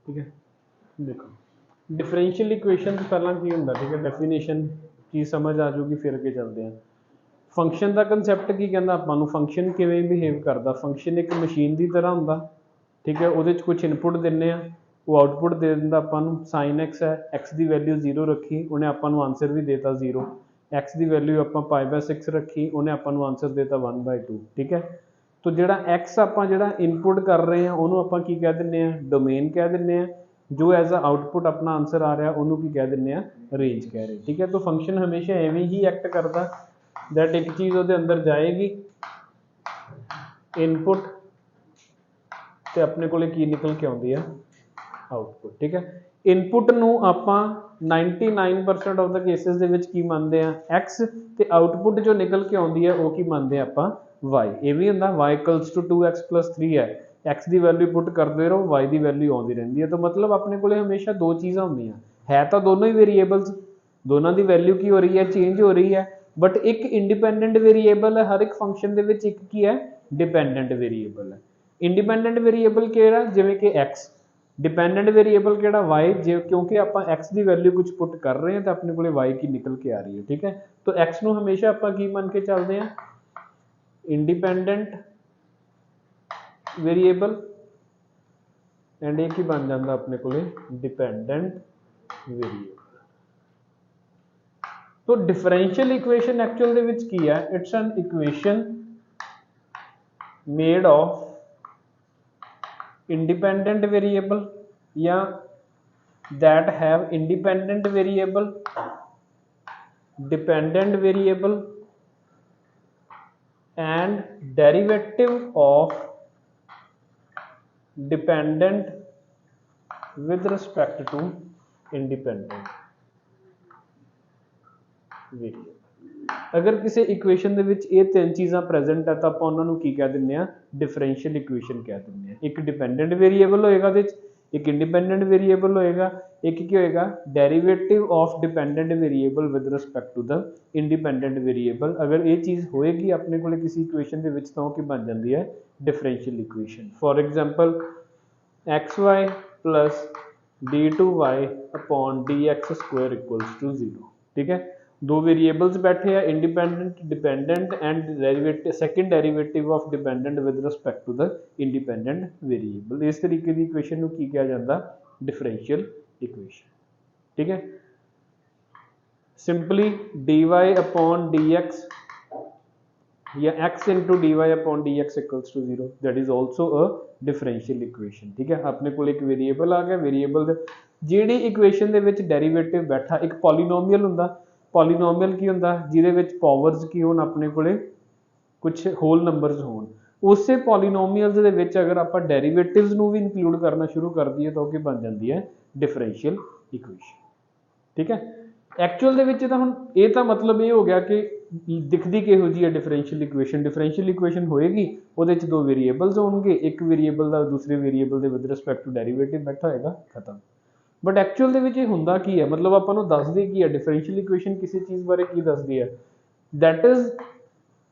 ठीक है। देखो डिफरेंशियल इक्वेशन तो पहला की होंगे, ठीक है, डेफिनेशन की समझ आ जाऊगी, फिर अगे चलते हैं। फंक्शन का कंसैप्ट की कहना आपां नूं, फंक्शन किवें बिहेव करता, फंक्शन एक मशीन की तरह होंदा, ठीक है, वो कुछ इनपुट दिन्ने आ, वो आउटपुट दे दिंदा आपां नूं। साइन एक्स है, एक्स की वैल्यू 0 रखी, उन्हें आपां नूं आंसर भी देता 0। एक्स की वैल्यू आपां π/6 रखी, उन्हें आपां नूं आंसर देता 1/2, ठीक है। तो जिहड़ा एक्स आपां जिहड़ा इनपुट कर रहे हैं उन्होंने आपां की कह दिंदे आ, डोमेन कह दिंदे आ। जो एज अ आउटपुट अपना आंसर आ रहा उन्होंने की कह दिंदे आ, रेंज कह रहे, ठीक है। तो फंक्शन हमेशा एवें ही एक्ट करता, दैट एक चीज़ वो अंदर जाएगी, इनपुट, तो अपने को की निकल के आती है आउटपुट, ठीक है। इनपुट नूं आपां 99% ऑफ द केसेस दे विच की मानते हैं एक्स, तो आउटपुट जो निकल के आती है वो की मानते हैं आपां वाई। ये भी होंदा y इक्वल्स टू 2x + 3 है, एक्स की वैल्यू पुट करते रहो, वाई की वैल्यू आती रहती है। तो मतलब अपने को हमेशा दो चीज़ां होंदियां है तो दोनों ही वेरीएबल्स, दोनों की वैल्यू की हो रही है, चेंज हो रही है, बट एक इंडिपेंडेंट वेरीएबल है हर एक फंक्शन के विच, एक की है डिपेंडेंट वेरीएबल है। इंडिपेंडेंट वेरीएबल केड़ा, जिवें कि एक्स, डिपेंडेंट वेरीएबल केड़ा वाई, जो क्योंकि आप एक्स की वैल्यू कुछ पुट कर रहे हैं तो अपने को वाई की निकल के आ रही है, ठीक है। तो एक्स नूं हमेशा आप की मान के चलते हैं, इंडिपेंडेंट वेरीएबल, एंड एक ही बन जाता अपने को डिपेंडेंट वेरीएबल। तो डिफरेंशियल इक्वेशन एक्चुअल दे विच की है, it's an equation made of independent variable या that have independent variable, dependent variable and derivative of dependent with respect to independent variable। अगर किसी इक्वेशन दे विच ये तीन चीज़ां प्रेजेंट है तो आप उन्होंने की कह दिंदे आ, डिफरेंशियल इक्वेशन कह दिंदे आ। एक डिपेंडेंट वेरीएबल होएगा, एक इंडिपेंडेंट वेरीएबल होएगा, एक की होएगा derivative of dependent variable with respect to the independent variable. अगर ये चीज़ होएगी अपने को किसी इक्वेशन के विच तो बन जाती है differential equation. For example xy plus d2y upon dx² equals to 0, ठीक है। दो वेरिएबल्स बैठे हैं, independent, dependent and derivative, second derivative of dependent with respect to the independent variable. इस तरीके की इक्वेशन को की कहा जाता, डिफरेंशियल इक्वेशन, ठीक है। सिंपली dy अपॉन dx या x into dy upon dx equals to 0, that is also a differential equation, ठीक है। अपने को एक वेरिएबल आ गया, वेरिएबल जिहड़ी इक्वेशन दे विच डेरिवेटिव बैठा, एक पॉलीनोमियल हुंदा, पॉलीनोमियल की होंदा जिहदे विच पावर्स की होण अपने कोले कुछ होल नंबर्स होण, उस पॉलीनोमियल्स दे विच अगर आप डेरिवेटिव्स नूं भी इंक्लूड करना शुरू कर दईए तो कि बन जाती है डिफरेंशियल इक्वेशन, ठीक है। एक्चुअल दे विच तां हुण ये तां मतलब ये हो गया कि दिखती किहो जी है डिफरेंशियल इक्वेशन। डिफरेंशियल इक्वेशन होएगी, उहदे च दो वेरीएबल्स होणगे, एक वेरीएबल का दूसरे वेरीएबल के विद रिस्पेक्ट टू डेरिवेटिव बैठा होएगा, खत्म। बट एक्चुअल दे विच हुंदा की है, मतलब आपां नूं दसदी की है डिफरेंशियल इक्वेशन किसी चीज़ बारे की दसदी है, that is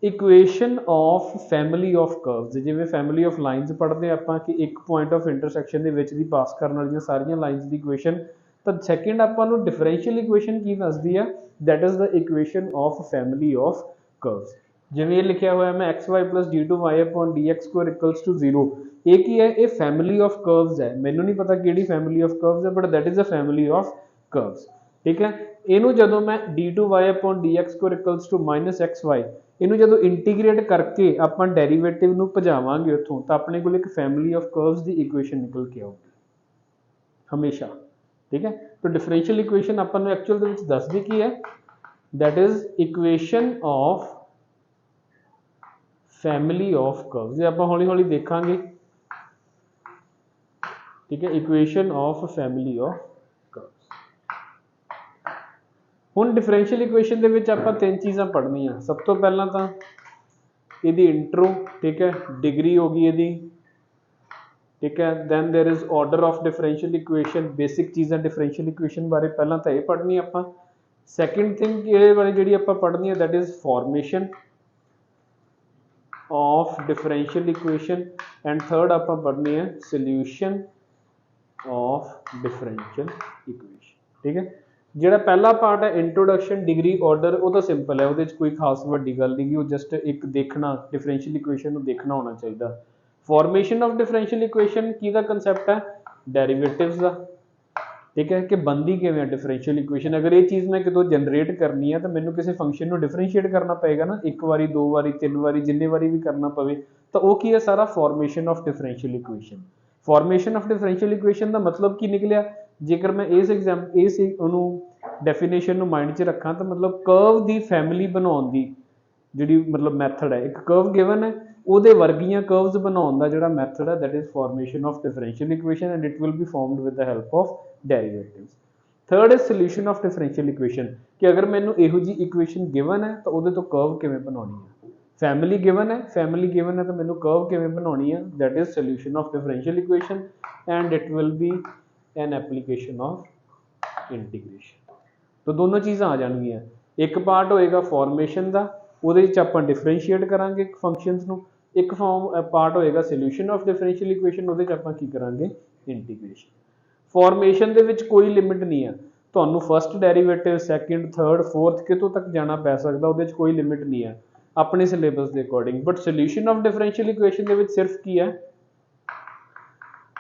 equation of family of curves. जिवें फैमिली ऑफ लाइनस पढ़ते आपां कि एक पॉइंट ऑफ इंटरसैक्शन दे विच दी पास करन वालियां सारियां लाइनस दी इक्वेशन, तो सैकेंड आपां नूं डिफरेंशियल इक्वेशन की दसदी है, that is the equation of family of curves. जिवें लिखा हुआ है मैं xy plus d2y upon dx² equals to 0, ये की है, ये फैमिली ऑफ कर्व्स है। मैनू नहीं पता किहड़ी फैमिली ऑफ कर्व्स है, but that is a family of curves, ठीक है। इनू जदों मैं d2y upon dx² equals to -xy, इनू जदों इंटीग्रेट करके आपां डेरिवेटिव नूं भजावांगे उत्थों, तो अपने कोल एक फैमिली ऑफ कर्व्स की इक्वेशन निकल के आऊगी हमेशा, ठीक है। तो डिफरेंशियल इक्वेशन आपां नूं एक्चुअल दे विच दसदी की है, that is equation of family of curves. जे आपां हौली हौली देखांगे, ठीक है, equation of family of curves. हुण डिफरेंशियल इक्वेशन दे विच आपां तीन चीज़ां पढ़नियां। सब तो पहला तां इहदी इंट्रो, ठीक है, डिग्री होगी इहदी, ठीक है। Then there is order of differential equation, basic चीज़ां डिफरेंशियल इक्वेशन बारे पहला तो ये पढ़नी आपां। सैकेंड थिंग ये बारे जिहड़ी आपां पढ़नी है, that is formation of differential equation, and third आपां पढ़नी है सॉल्यूशन ऑफ डिफरेंशियल इक्वेशन। ठीक है, ਜਿਹੜਾ ਪਹਿਲਾ ਪਾर्ट है इंट्रोडक्शन डिग्री ऑर्डर वो तो सिंपल है, वो कोई खास वड्डी गल नहीं, वो जस्ट एक देखना डिफरेंशियल इक्वेशन देखना होना चाहिए। फॉर्मेशन ऑफ डिफरेंशियल इक्वेशन की कंसैप्ट है डेरिवेटिव्स का। ठीक है, कि बनती किवें डिफरेंशियल इक्वेशन, अगर ये चीज़ मैं कितों जनरेट करनी है तो मैंने किसी फंक्शन को डिफरेंशिएट करना पएगा ना, एक बारी दो बारी तीन बारी जिन्नी बारी भी करना पवे, तो वो की है सारा formation of differential equation. Formation of differential equation का मतलब की निकलिया, जेकर मैं इस इस डेफिनेशन माइंड च रखा तो मतलब कर्व की फैमिली बनाने की जी मतलब मैथड है, एक कर्व गिवन है ਉਹਦੇ ਵਰਗੀਆਂ कर्व्स बनाने का ਜਿਹੜਾ मैथड है that is formation of differential equation and it will be formed with the help of derivatives. Third is solution of differential equation, कि अगर मैंने इहो जी इक्वेशन गिवन है तो वो तो कर्व किवें बनानी है, फैमिली गिवन है तो मैंने कर्व किवें बनानी है, that is solution of differential equation and it will be an application of integration. तो दोनों चीज़ां आ जाएंगियां, एक पार्ट होएगा फॉर्मेशन का, वो आपां डिफरेंशिएट करांगे फंक्शनस नूं, एक पार्ट होएगा सोल्यूशन ऑफ डिफरेंशियल इक्वेशन, वो आपां की करांगे इंटीग्रेशन। फॉर्मेशन दे विच कोई लिमिट नहीं है, तुहानूं first derivative second third fourth कितों तक जाना पै सकदा, उहदे च कोई लिमिट नहीं है अपने सिलेबस के according. But solution of differential equation दे विच सिर्फ की है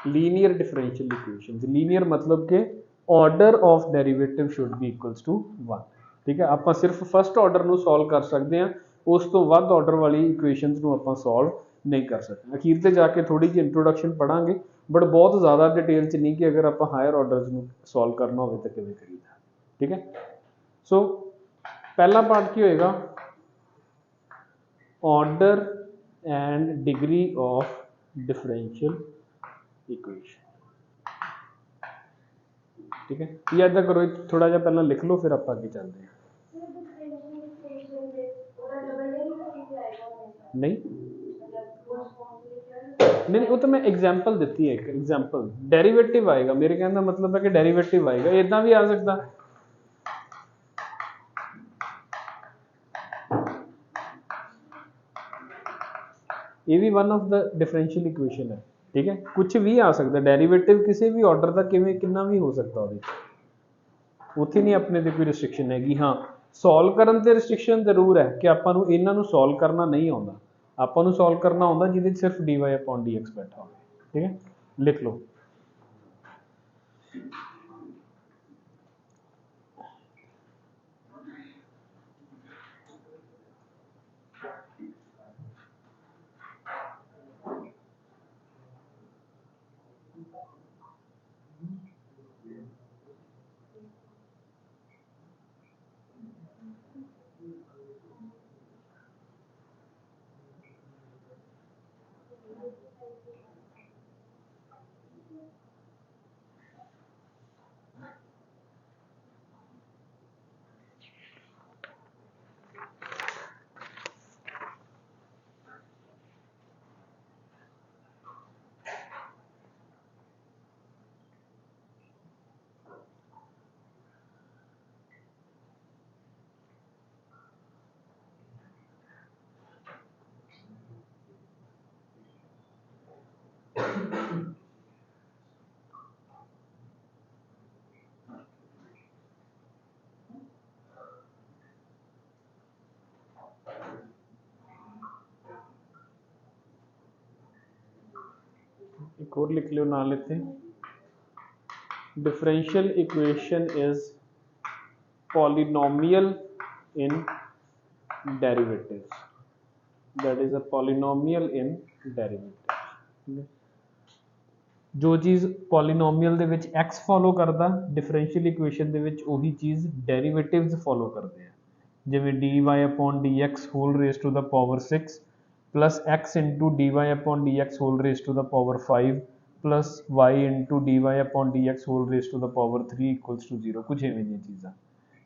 लीनियर डिफरेंशियल इक्वेशन। लीनियर मतलब कि order of derivative should be equals to 1। ठीक है, आप सिर्फ फर्स्ट ऑर्डर नूं सॉल्व कर सकते हैं, उस तो वध ऑर्डर वाली इक्वेशनस नूं आपां सॉल्व नहीं कर सकते। अखीर ते जाके थोड़ी जी इंट्रोडक्शन पढ़ांगे, बट बहुत ज़्यादा डिटेल च नहीं कि अगर आप हायर ऑर्डर्स नूं सॉल्व करना हो तो किवें करीदा। ठीक है, सो पहला पार्ट की होएगा order and degree of differential equation. ठीक है, ये इदा करो थोड़ा जा पहला लिख लो, फिर आप आगे चलते हैं। नहीं नहीं, वो तो मैं एग्जाम्पल दी है, एक एग्जाम्पल डेरीवेटिव आएगा, मेरे कहने का मतलब है कि डेरीवेटिव आएगा, इदा भी आ सकता। ये भी one of the differential equation है। ठीक है, कुछ भी आ सकता, डेरीवेटिव किसी भी ऑर्डर का कितना भी हो सकता, उत्थे नहीं अपने ते कोई रिस्ट्रिक्शन हैगी। हाँ, सॉल्व करन ते रिस्ट्रिक्शन जरूर है कि आपां नूं इन्हां नूं सॉल्व करना नहीं आउंदा, आपां नूं सॉल्व करना आउंदा जिहदे सिर्फ dy/dx बैठा हो। ठीक है, लिख लो। एक और लिख लो ना लेते, differential equation is polynomial in derivatives, that is a polynomial in derivatives. जो चीज़ पॉलीनोमियल दे विच एक्स फॉलो करता, डिफरेंशियल इक्वेशन दे विच उही चीज़ डेरिवेटिव्स फॉलो करते हैं, जिवें dy/dx whole raise to the power 6 plus x into dy/dx whole raise to the power 5 plus y into dy/dx whole raise to the power 3 equals to 0। कुछ इवें दी चीज़ां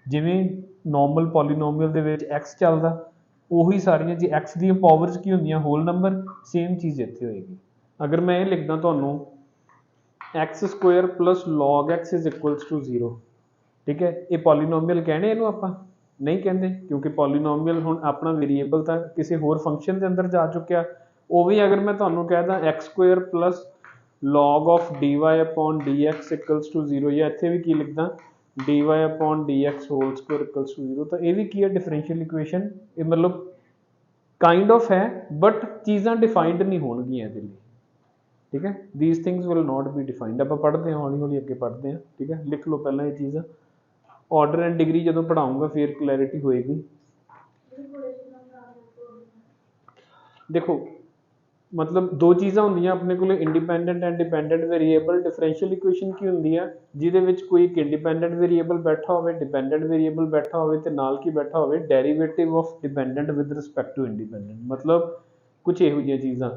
जिवें नॉर्मल पॉलीनोमियल दे विच x चलदा, उही सारियां जी x दी पावर्स की हुंदियां होल नंबर, सेम चीज़ इत्थे होएगी। अगर मैं ये लिखदा तुहानूं x square plus log x is equals to 0, ठीक है, ये पॉलीनोमियल कहने इनू आपां नहीं कहते, क्योंकि पॉलीनोमियल हुण अपना वेरीएबल तक किसी होर फंक्शन के अंदर जा चुकिया। वो भी अगर मैं तुहानूं कहदा x square plus log of dy upon dx equals to 0 या ਇੱਥੇ ਵੀ ਕੀ ਲਿਖਦਾ dy upon dx whole square equals to 0 ਤਾਂ ਇਹ ਵੀ ਕੀ ਹੈ डिफरेंशियल इक्वेशन ਇਹ ਮਤਲਬ काइंड ऑफ है बट चीज़ां डिफाइंड नहीं होणगियां ਇਹਦੇ ਲਈ ठीक है these things will not be defined ਆਪਾਂ ਪੜ੍ਹਦੇ ਹਾਂ ਹੌਲੀ ਹੌਲੀ ਅੱਗੇ ਪੜ੍ਹਦੇ ਹਾਂ ठीक है लिख लो ਪਹਿਲਾਂ ਇਹ ਚੀਜ਼ਾਂ ऑर्डर एंड डिग्री ਜਦੋਂ ਪੜਾਉਂਗਾ ਫਿਰ क्लैरिटी होएगी देखो मतलब दो चीज़ां होंदियां अपने को independent and dependent variable differential equation की होंदी है जिहदे विच कोई एक इंडिपेंडेंट वेरीएबल बैठा होवे डिपेंडेंट वेरीएबल बैठा होवे ते नाल की बैठा होवे derivative of dependent with respect to independent मतलब कुछ इहो जिहियां चीज़ां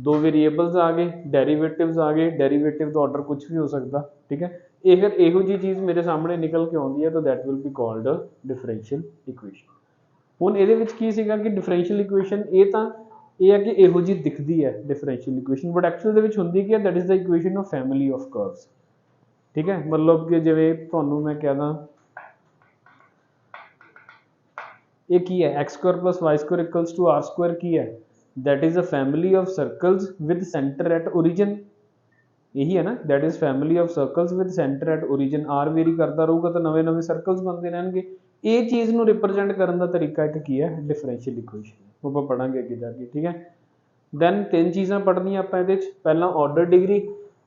दो वेरीएबल्स आ गए डेरिवेटिव्स आ गए डेरिवेटिव का ऑर्डर कुछ भी हो सकता ठीक है अगर इहो जी चीज़ मेरे सामने निकल के आउंदी है तो that will be called differential equation हुण इहदे विच की सीगा कि डिफरेंशियल इक्वेशन ये तां ਇਹ ਹੈ ਕਿ ਇਹੋ ਜੀ ਦਿਖਦੀ ਹੈ ਡਿਫਰੈਂਸ਼ੀਅਲ ਇਕੁਏਸ਼ਨ ਬਟ ਐਕਚੁਅਲ ਦੇ ਵਿੱਚ ਹੁੰਦੀ ਕੀ ਹੈ that is the equation of family of curves ਠੀਕ ਹੈ ਮਤਲਬ ਕਿ ਜਿਵੇਂ ਤੁਹਾਨੂੰ ਮੈਂ ਕਹਦਾ ਇਹ ਕੀ ਹੈ x² + y² = r² ਕੀ ਹੈ that is a family of circles with center at origin यही है ना that is family of circles with center at origin r very करता रहूगा तो नवे नवे सर्कल्स बनते रहेंगे ये चीज़ ਨੂੰ रिप्रजेंट करने का तरीका एक की है डिफरेंशियल इक्वेशन वो पढ़ांगे अगे जाके ठीक है दैन तीन चीज़ां पढ़नियां आपां इहदे च पहला order degree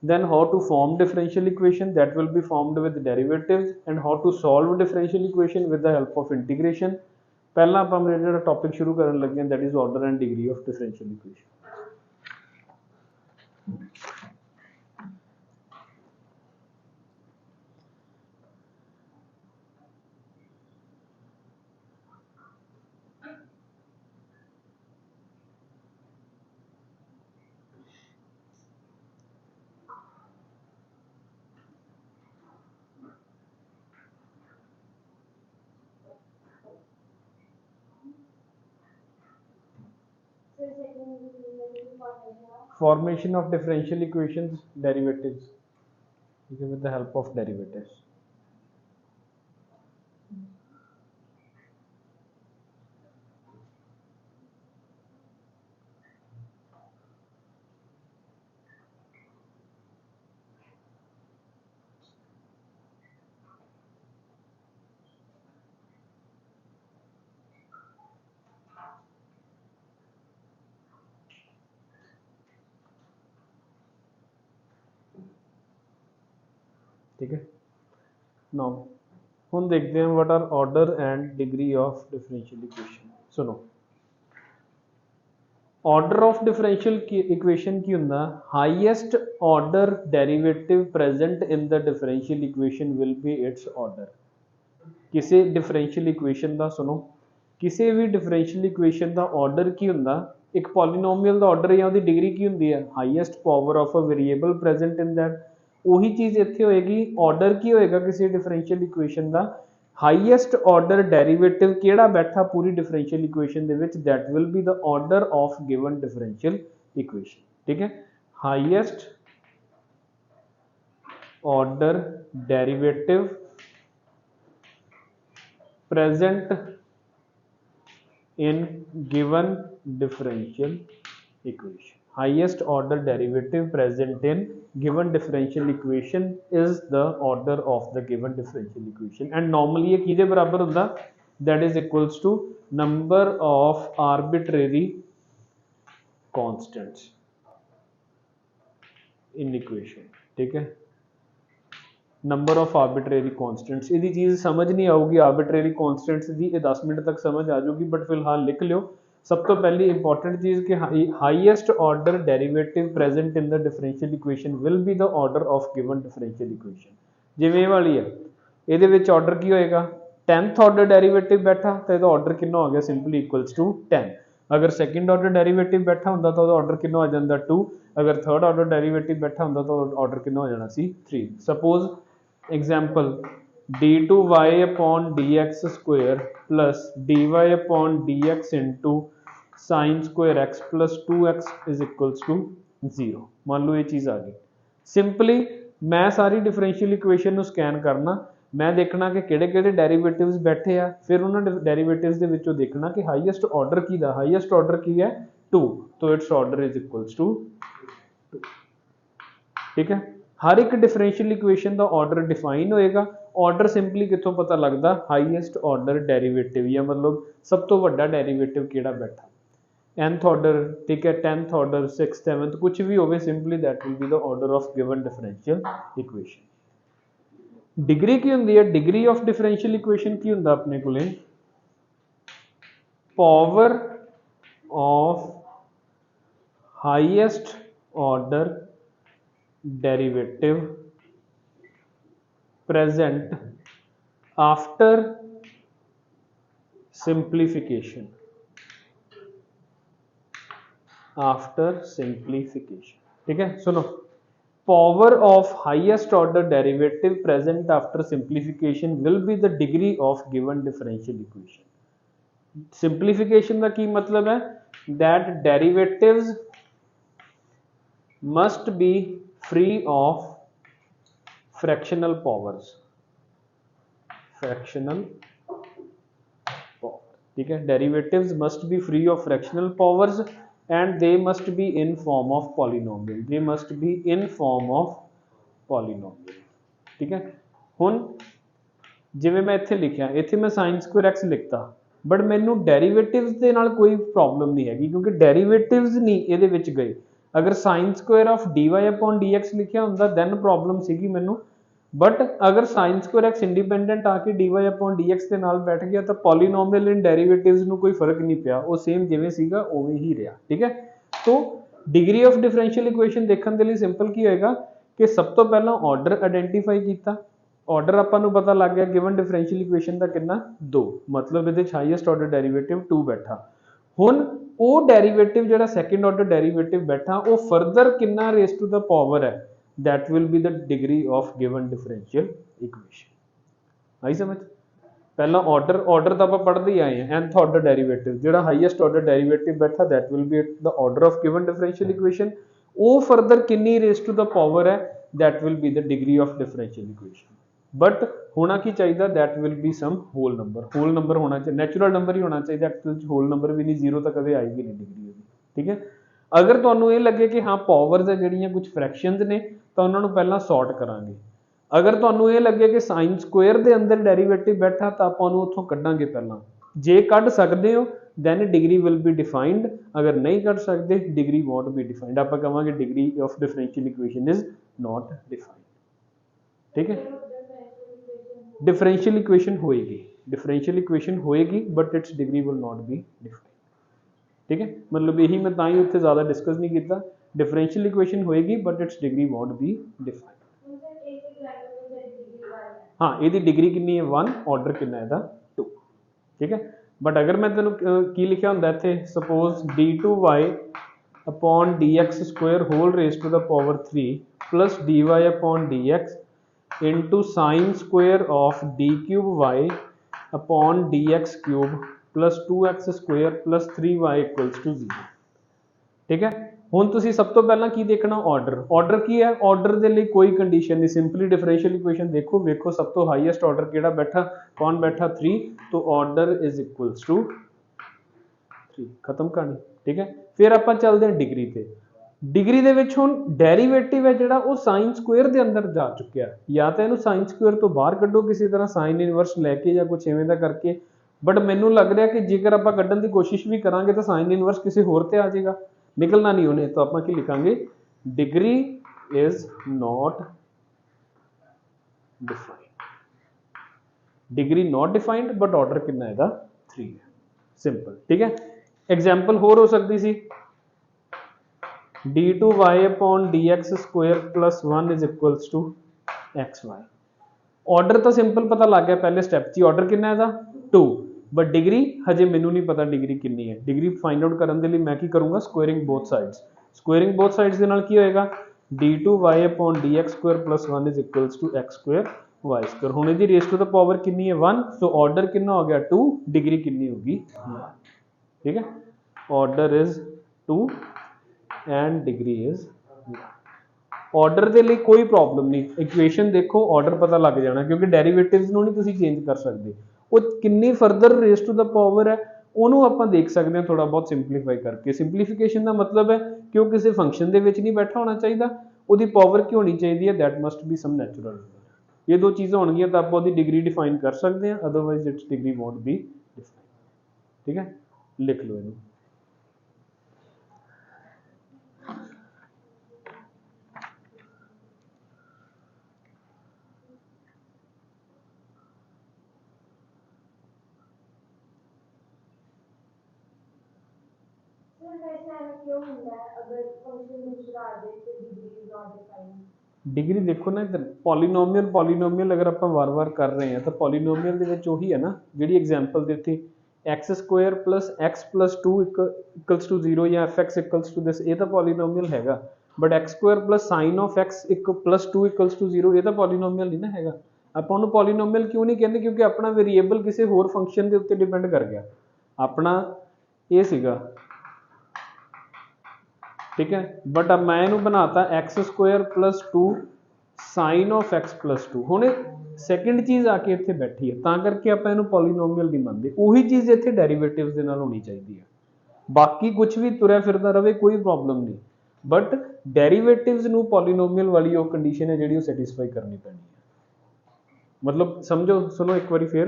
then how to form differential equation that will be formed with derivatives and how to solve differential equation with the help of integration पहला आपां मेरा जिहड़ा टॉपिक शुरू करन लगे हैं that is order and degree of differential equation formation of differential equations derivatives with the help of derivatives ठीक है now हम देखते हैं what are order and degree of differential equation सुनो ऑर्डर ऑफ डिफरेंशियल इक्वेशन की हुंदा highest order derivative present in the differential equation will be its order किसी differential equation का सुनो किसी भी डिफरेंशियल इक्वेशन का ऑर्डर की हुंदा एक पॉलीनोमियल का ऑर्डर या उसकी डिग्री की हुंदी है highest power of a variable present in that ਉਹੀ चीज़ इत्थे होएगी ऑर्डर की होएगा किसी डिफरेंशियल इक्वेशन का हाईएस्ट ऑर्डर डेरिवेटिव केड़ा बैठा पूरी डिफरेंशियल इक्वेशन दे which that will be the order of given differential equation ठीक है highest order derivative present in given differential equation highest order derivative present in given differential equation is the order of the given differential equation and normally ये किधे बराबर होता that is equals to number of arbitrary constants in equation ठीक है number of arbitrary constants यदि चीज़ समझ नहीं आऊगी arbitrary constants की ये 10 मिनट तक समझ आ जाऊगी बट फिलहाल लिख लियो सब तो पहली इंपॉर्टेंट चीज़ कि highest order derivative present in the differential equation will be the order of given differential equation जिवें ये वाली है ये ऑर्डर की होएगा 10th ऑर्डर डेरिवेटिव बैठा तो यदा ऑर्डर कितना हो गया सिंपली इक्वल्स टू 10 अगर सेकंड ऑर्डर डेरिवेटिव बैठा होंदा तो ऑर्डर कितना हो जाता 2 अगर थर्ड ऑर्डर डेरिवेटिव बैठा होंदा तो ऑर्डर कितना हो जाना सी 3 suppose example d2y upon dx square plus dy upon dx into sin square x plus 2x is equals to 0 मान लो ये चीज़ आ गई सिंपली मैं सारी डिफरेंशियल इक्वेशन ਨੂੰ ਸਕੈਨ ਕਰਨਾ मैं देखना कि ਕਿਹੜੇ डेरिवेटिव्स बैठे आ फिर उन्होंने डेरिवेटिव्स ਦੇ ਵਿੱਚੋਂ देखना कि हाईएस्ट ऑर्डर की दा हाईएस्ट ऑर्डर की है 2 तो its order is equals to 2 ठीक है। हर एक डिफरेंशियल इक्वेशन का ऑर्डर डिफाइन होएगा। ऑर्डर सिंपली कितों पता लगता, हाईएस्ट ऑर्डर डेरिवेटिव या मतलब सब तो वड्डा डेरिवेटिव किहड़ा बैठा, nth ऑर्डर, ठीक है, 10th ऑर्डर, 6th 7th कुछ भी होवे, simply that will be the order of given differential equation. Degree की हुंदी है, डिग्री ऑफ डिफरेंशियल इक्वेशन की हुंदा अपने कोले power of highest order derivative present after simplification, after simplification, ठीक है। सुनो, power of highest order derivative present after simplification will be the degree of given differential equation। simplification का की मतलब है that derivatives must be free of fractional powers, fractional power, ठीक है। derivatives must be free of fractional powers and they must be in form of polynomial, they must be in form of polynomial, ठीक है। हुण जिवें मैं इत्थे लिखिया, इत्थे मैं sin square x लिखता, बट मैनू डेरिवेटिव्स दे नाल कोई प्रॉब्लम नहीं हैगी क्योंकि डेरिवेटिव्स नहीं इहदे विच गए। अगर sine square of dy upon dx लिखिया हुंदा दैन प्रॉब्लम सीगी मैनू, बट अगर साइन स्क्वायर x इंडिपेंडेंट आके dy अपॉन dx के नाल बैठ गया तो पॉलीनोमियल इन डेरिवेटिव्स नू कोई फर्क नहीं पिया, वो सेम जिवें सीगा उवें ही रहा, ठीक है। तो डिग्री ऑफ डिफरेंशियल इक्वेशन देखने के लिए सिंपल की होएगा कि सब तो पहला ऑर्डर आइडेंटिफाई किया, ऑर्डर आपां नू पता लग गया गिवन डिफरेंशियल इक्वेशन का कितना 2, मतलब इहदे हाईएस्ट ऑर्डर डेरिवेटिव 2 बैठा। हुण वो डेरिवेटिव जिहड़ा सैकेंड ऑर्डर डेरिवेटिव बैठा वो फर्दर कितना रेस टू द पावर है, that will be the degree of given differential equation. आई समझ? पहला ऑर्डर, ऑर्डर तो आप पढ़ते ही आए हैं, nth ऑर्डर डेरिवेटिव जिहड़ा हाईएस्ट ऑर्डर डेरिवेटिव बैठा that will be the order of given differential equation. वो फर्दर कितनी रेस टू द पावर है, that will be the degree of differential equation. But होना की चाहिए, that will be some whole number, whole number होना चाहिए, natural number ही होना चाहिए, एक्चुअल होल नंबर भी नहीं, जीरो तो कभी आएगी नहीं डिग्री होगी, ठीक है। अगर तुहानू ये लगे कि हाँ पावर्स है जिहड़ियां कुछ फ्रैक्शंस ने तो उन्होंने पहला सॉर्ट करांगे। अगर तुहानू ये लगे कि साइन स्क्वायर दे अंदर डेरिवेटिव बैठा तो आपां उहनू उत्थों कड्डांगे पहला, जे कढ सकदे हो then degree will be defined, अगर नहीं कढ सकते डिग्री वॉन्ट बी डिफाइंड, आपां कहांगे degree of differential equation is not defined, ठीक है। डिफरेंशियल इक्वेशन होएगी, डिफरेंशियल इक्वेशन होएगी but its degree will not be defined, ठीक है। मतलब यही मैं ताई उत्थे ज़्यादा डिस्कस नहीं किया, डिफरेंशियल इक्वेशन होएगी but its degree won't be defined. हाँ, ये डिग्री कितनी है 1, ऑर्डर कितना है 2, ठीक है। बट अगर मैं तेन की लिखा होंदा इत्थे suppose d2y upon dx square whole raise to the power 3 plus dy upon dx into sin square of d cube y upon dx cube plus 2x square plus 3y equals to 0, ठीक है। हुण तुसीं सब तो पहला की देखना order, order की है, ऑर्डर दे लिए कोई कंडीशन नहीं, सिंपली डिफरेंशियल इक्वेशन देखो, वेखो सब तो हाईएस्ट ऑर्डर केड़ा बैठा, कौन बैठा 3, तो ऑर्डर इज इक्वल्स टू 3, खत्म कहानी, ठीक है। फिर आपां चलदे हैं डिग्री ते, डिग्री दे विच हुण डेरिवेटिव है जिहड़ा वो साइन स्क्वायर दे अंदर जा चुकिया, या तो इहनूं साइन स्क्वायर तो बाहर कड्डो किसी तरह साइन इनवर्स लैके या कुछ इवें दा करके, बट मैनूं लग रहा कि जेकर आपां कड्डण दी कोशिश भी करांगे तो साइन इनवर्स किसी होर ते आ जाएगा, निकलना नहीं उन्हें, तो आपां की लिखांगे degree is not defined, degree not defined but order कितना है 3 है, सिंपल, ठीक है। एग्जाम्पल होर हो सकती सी d2y upon dx square plus 1 is equals to xy, order तो सिंपल पता लग गया पहले स्टेप च, ऑर्डर कितना है 2, बट डिग्री हजे मैनू नहीं पता डिग्री कितनी है। डिग्री फाइंड आउट करने के लिए मैं की करूँगा squaring both sides, squaring both sides के नाल की होएगा d2y upon dx square plus 1 is equals to x square y square. हुण इहदी रेस टू द पावर कितनी है 1, सो ऑर्डर कितना हो गया 2, डिग्री कितनी होगी 1, ठीक है। Order is 2 and degree is 1, order के लिए कोई प्रॉब्लम नहीं, इक्वेशन देखो ऑर्डर पता लग जाना, क्योंकि डेरिवेटिव्स नूं नहीं तुसीं चेंज कर सकते, वो कितनी further raise to the power है उन्होंने आपां देख सकते हैं थोड़ा बहुत सिंपलीफाई करके। सिंपलीफिकेशन का मतलब है कि वो किसी फंक्शन के विच नहीं बैठा होना चाहिए, ਉਹਦੀ ਪਾਵਰ ਕੀ ਹੋਣੀ ਚਾਹੀਦੀ ਹੈ, that must be some natural number. ये दो चीज़ें होंगी तो आप ਉਹਦੀ डिग्री डिफाइन कर सकते हैं, otherwise it's degree won't be define. ठीक है, लिख लो इन्हें। डिग्री देखो ना इधर, पॉलीनोमियल अगर आप वार-वार कर रहे हैं तो पॉलीनोमियल ਦੇ ਵਿੱਚ ਉਹੀ ਹੈ ਨਾ ਜਿਹੜੀ एग्जांपल ਦਿੱਤੀ x² + x + 2 इक्वल्स टू 0 या fx इक्वल्स टू दिस, ਇਹ ਤਾਂ पॉलीनोमियल ਹੈਗਾ। But x² + sin of x + 2 equals to 0 ਇਹ ਤਾਂ पॉलीनोमियल नहीं ना हैगा। ਆਪਾਂ ਉਹਨੂੰ पॉलीनोमियल क्यों नहीं ਕਹਿੰਦੇ, क्योंकि अपना वेरिएबल किसी होर फंक्शन के उत्ते डिपेंड कर गया। अपना ये सीगा, ठीक है, बट अब मैं इन्हू बनाता x² + 2 sin of x + 2। हुण सैकेंड चीज़ आके इत्थे बैठी है, तां करके आपां इहनूं पॉलीनोमियल नहीं मनदे। उही चीज़ इत्थे डेरिवेटिव्स दे नाल होनी चाहिदी है। बाकी कुछ भी तुरया फिरदा रहे कोई प्रॉब्लम नहीं, बट डेरिवेटिव्स नूं पॉलीनोमियल वाली वो कंडीशन है जिहड़ी सैटिस्फाई करनी पैनी है। मतलब समझो, सुनो एक बारी फिर,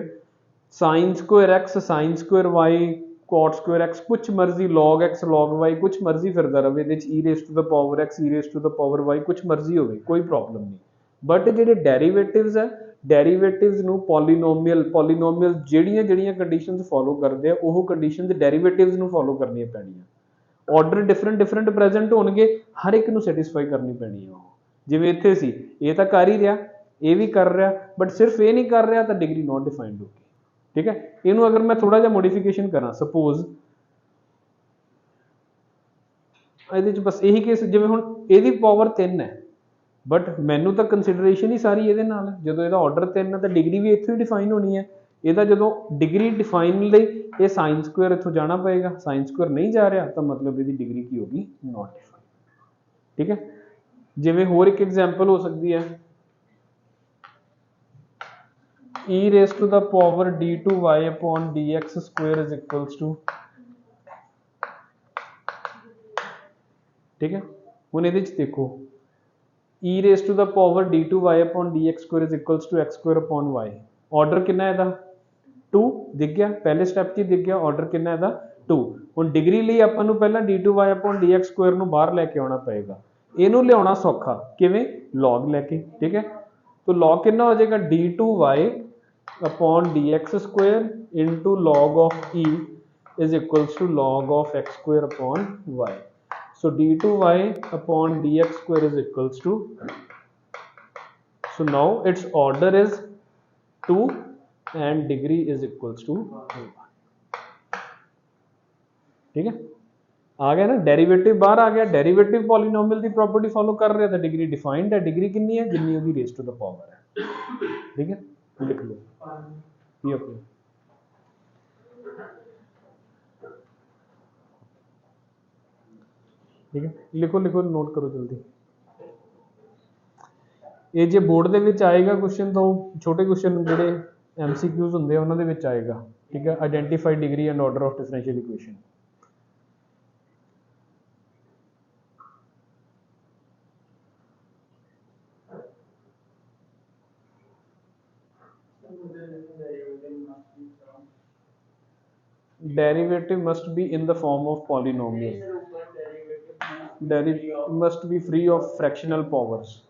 sin² x sin² y cot² x कुछ मर्जी log x log y कुछ मर्जी फिरदा रहे, e⁻x e⁻y कुछ मर्जी होवे, कोई प्रॉब्लम नहीं। बट जिहड़े डेरिवेटिव्स है, डेरिवेटिव्स नूं पॉलीनोमियल जिहड़ियां कंडीशनस फॉलो करदे आ, ओह कंडीशनस डेरिवेटिव्स नूं फॉलो करनियां पैणीਆਂ। ऑर्डर डिफरेंट प्रेजेंट होणगे, हर एक नूं सैटिस्फाई करनी पैणी है। जिवें इत्थे सी, ये तां कर ही रहा, ये भी कर रहा, बट सिर्फ ये नहीं कर रहा तो डिग्री नॉट डिफाइंड होगी। ठीक है, इनू अगर मैं थोड़ा जा मॉडिफिकेशन करा, सपोज ये बस यही केस, जिवें हुण इहदी पावर 3 है, बट मैनू तो कंसीडरेशन ही सारी ये नाल है। जो इसका ऑर्डर 3 है तो डिग्री भी इत्थों ही डिफाइन होनी है। यदा जो डिग्री डिफाइन लई ये sin² इत्थों जाना पएगा, sin² नहीं जा रहा तो मतलब ये डिग्री की होगी, नॉट डिफाइंड। ठीक है, जिवें होर एक एग्जाम्पल हो सकती है, e⁻d2y/dx² इज इक्वल्स टू, ठीक है, हुण इहदे च देखो e⁻d2y/dx² is equals to x²/y। Order कितना है 2 दिख गया, पहले स्टैप च दिख गया, ऑर्डर कितना है 2। हुण डिग्री लई आपां नूं पहलां d2y/dx² नूं बाहर लैके आउणा पएगा। इहनूं लिआउणा सौखा किवें, लॉग लैके। ठीक है, तो लॉग कितना हो जाएगा, d2y/dx² into log of e is equals to log of x²/y। So d2y/dx² is equals to, so now its order is 2 and degree is equals to 1। ठीक है, आ गया ना, डेरिवेटिव बाहर आ गया, डेरिवेटिव पॉलीनोमियल की प्रॉपर्टी फॉलो कर रहे हैं तो डिग्री डिफाइंड है। डिग्री कितनी है, जितनी उसकी रेज़ टू द पावर है। ठीक है, लिख लो ये अपने, ठीक है, लिखो नोट करो जल्दी। ये जो बोर्ड के विच आएगा क्वेश्चन, तो छोटे क्वेश्चन जोड़े MCQs होंगे उन्होंने विच आएगा। ठीक है, identify degree and order of differential equation. Derivative must be in the form of polynomial. Derivative must be free of fractional powers.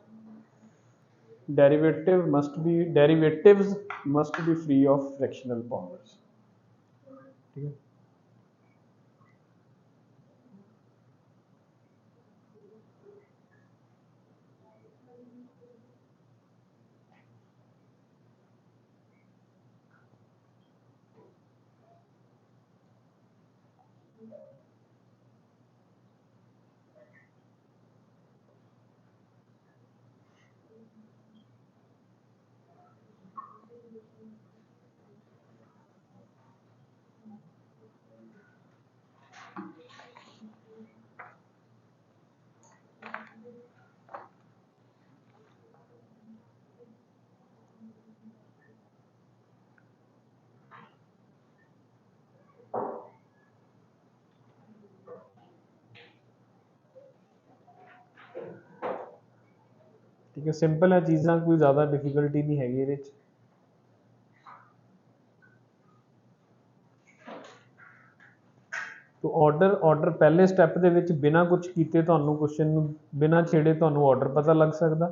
Derivatives must be free of fractional powers. ठीक है, ठीक है, सिंपल है चीज़ां, कोई ज़्यादा डिफिकल्टी नहीं हैगी ਇਹਦੇ 'ਚ। तो ऑर्डर पहले स्टैप ਦੇ ਵਿੱਚ ਬਿਨਾਂ ਕੁਝ ਕੀਤੇ ਤੁਹਾਨੂੰ ਕੁਐਸਚਨ ਨੂੰ ਬਿਨਾਂ ਛੇੜੇ ਤੁਹਾਨੂੰ ਆਰਡਰ ਪਤਾ ਲੱਗ ਸਕਦਾ,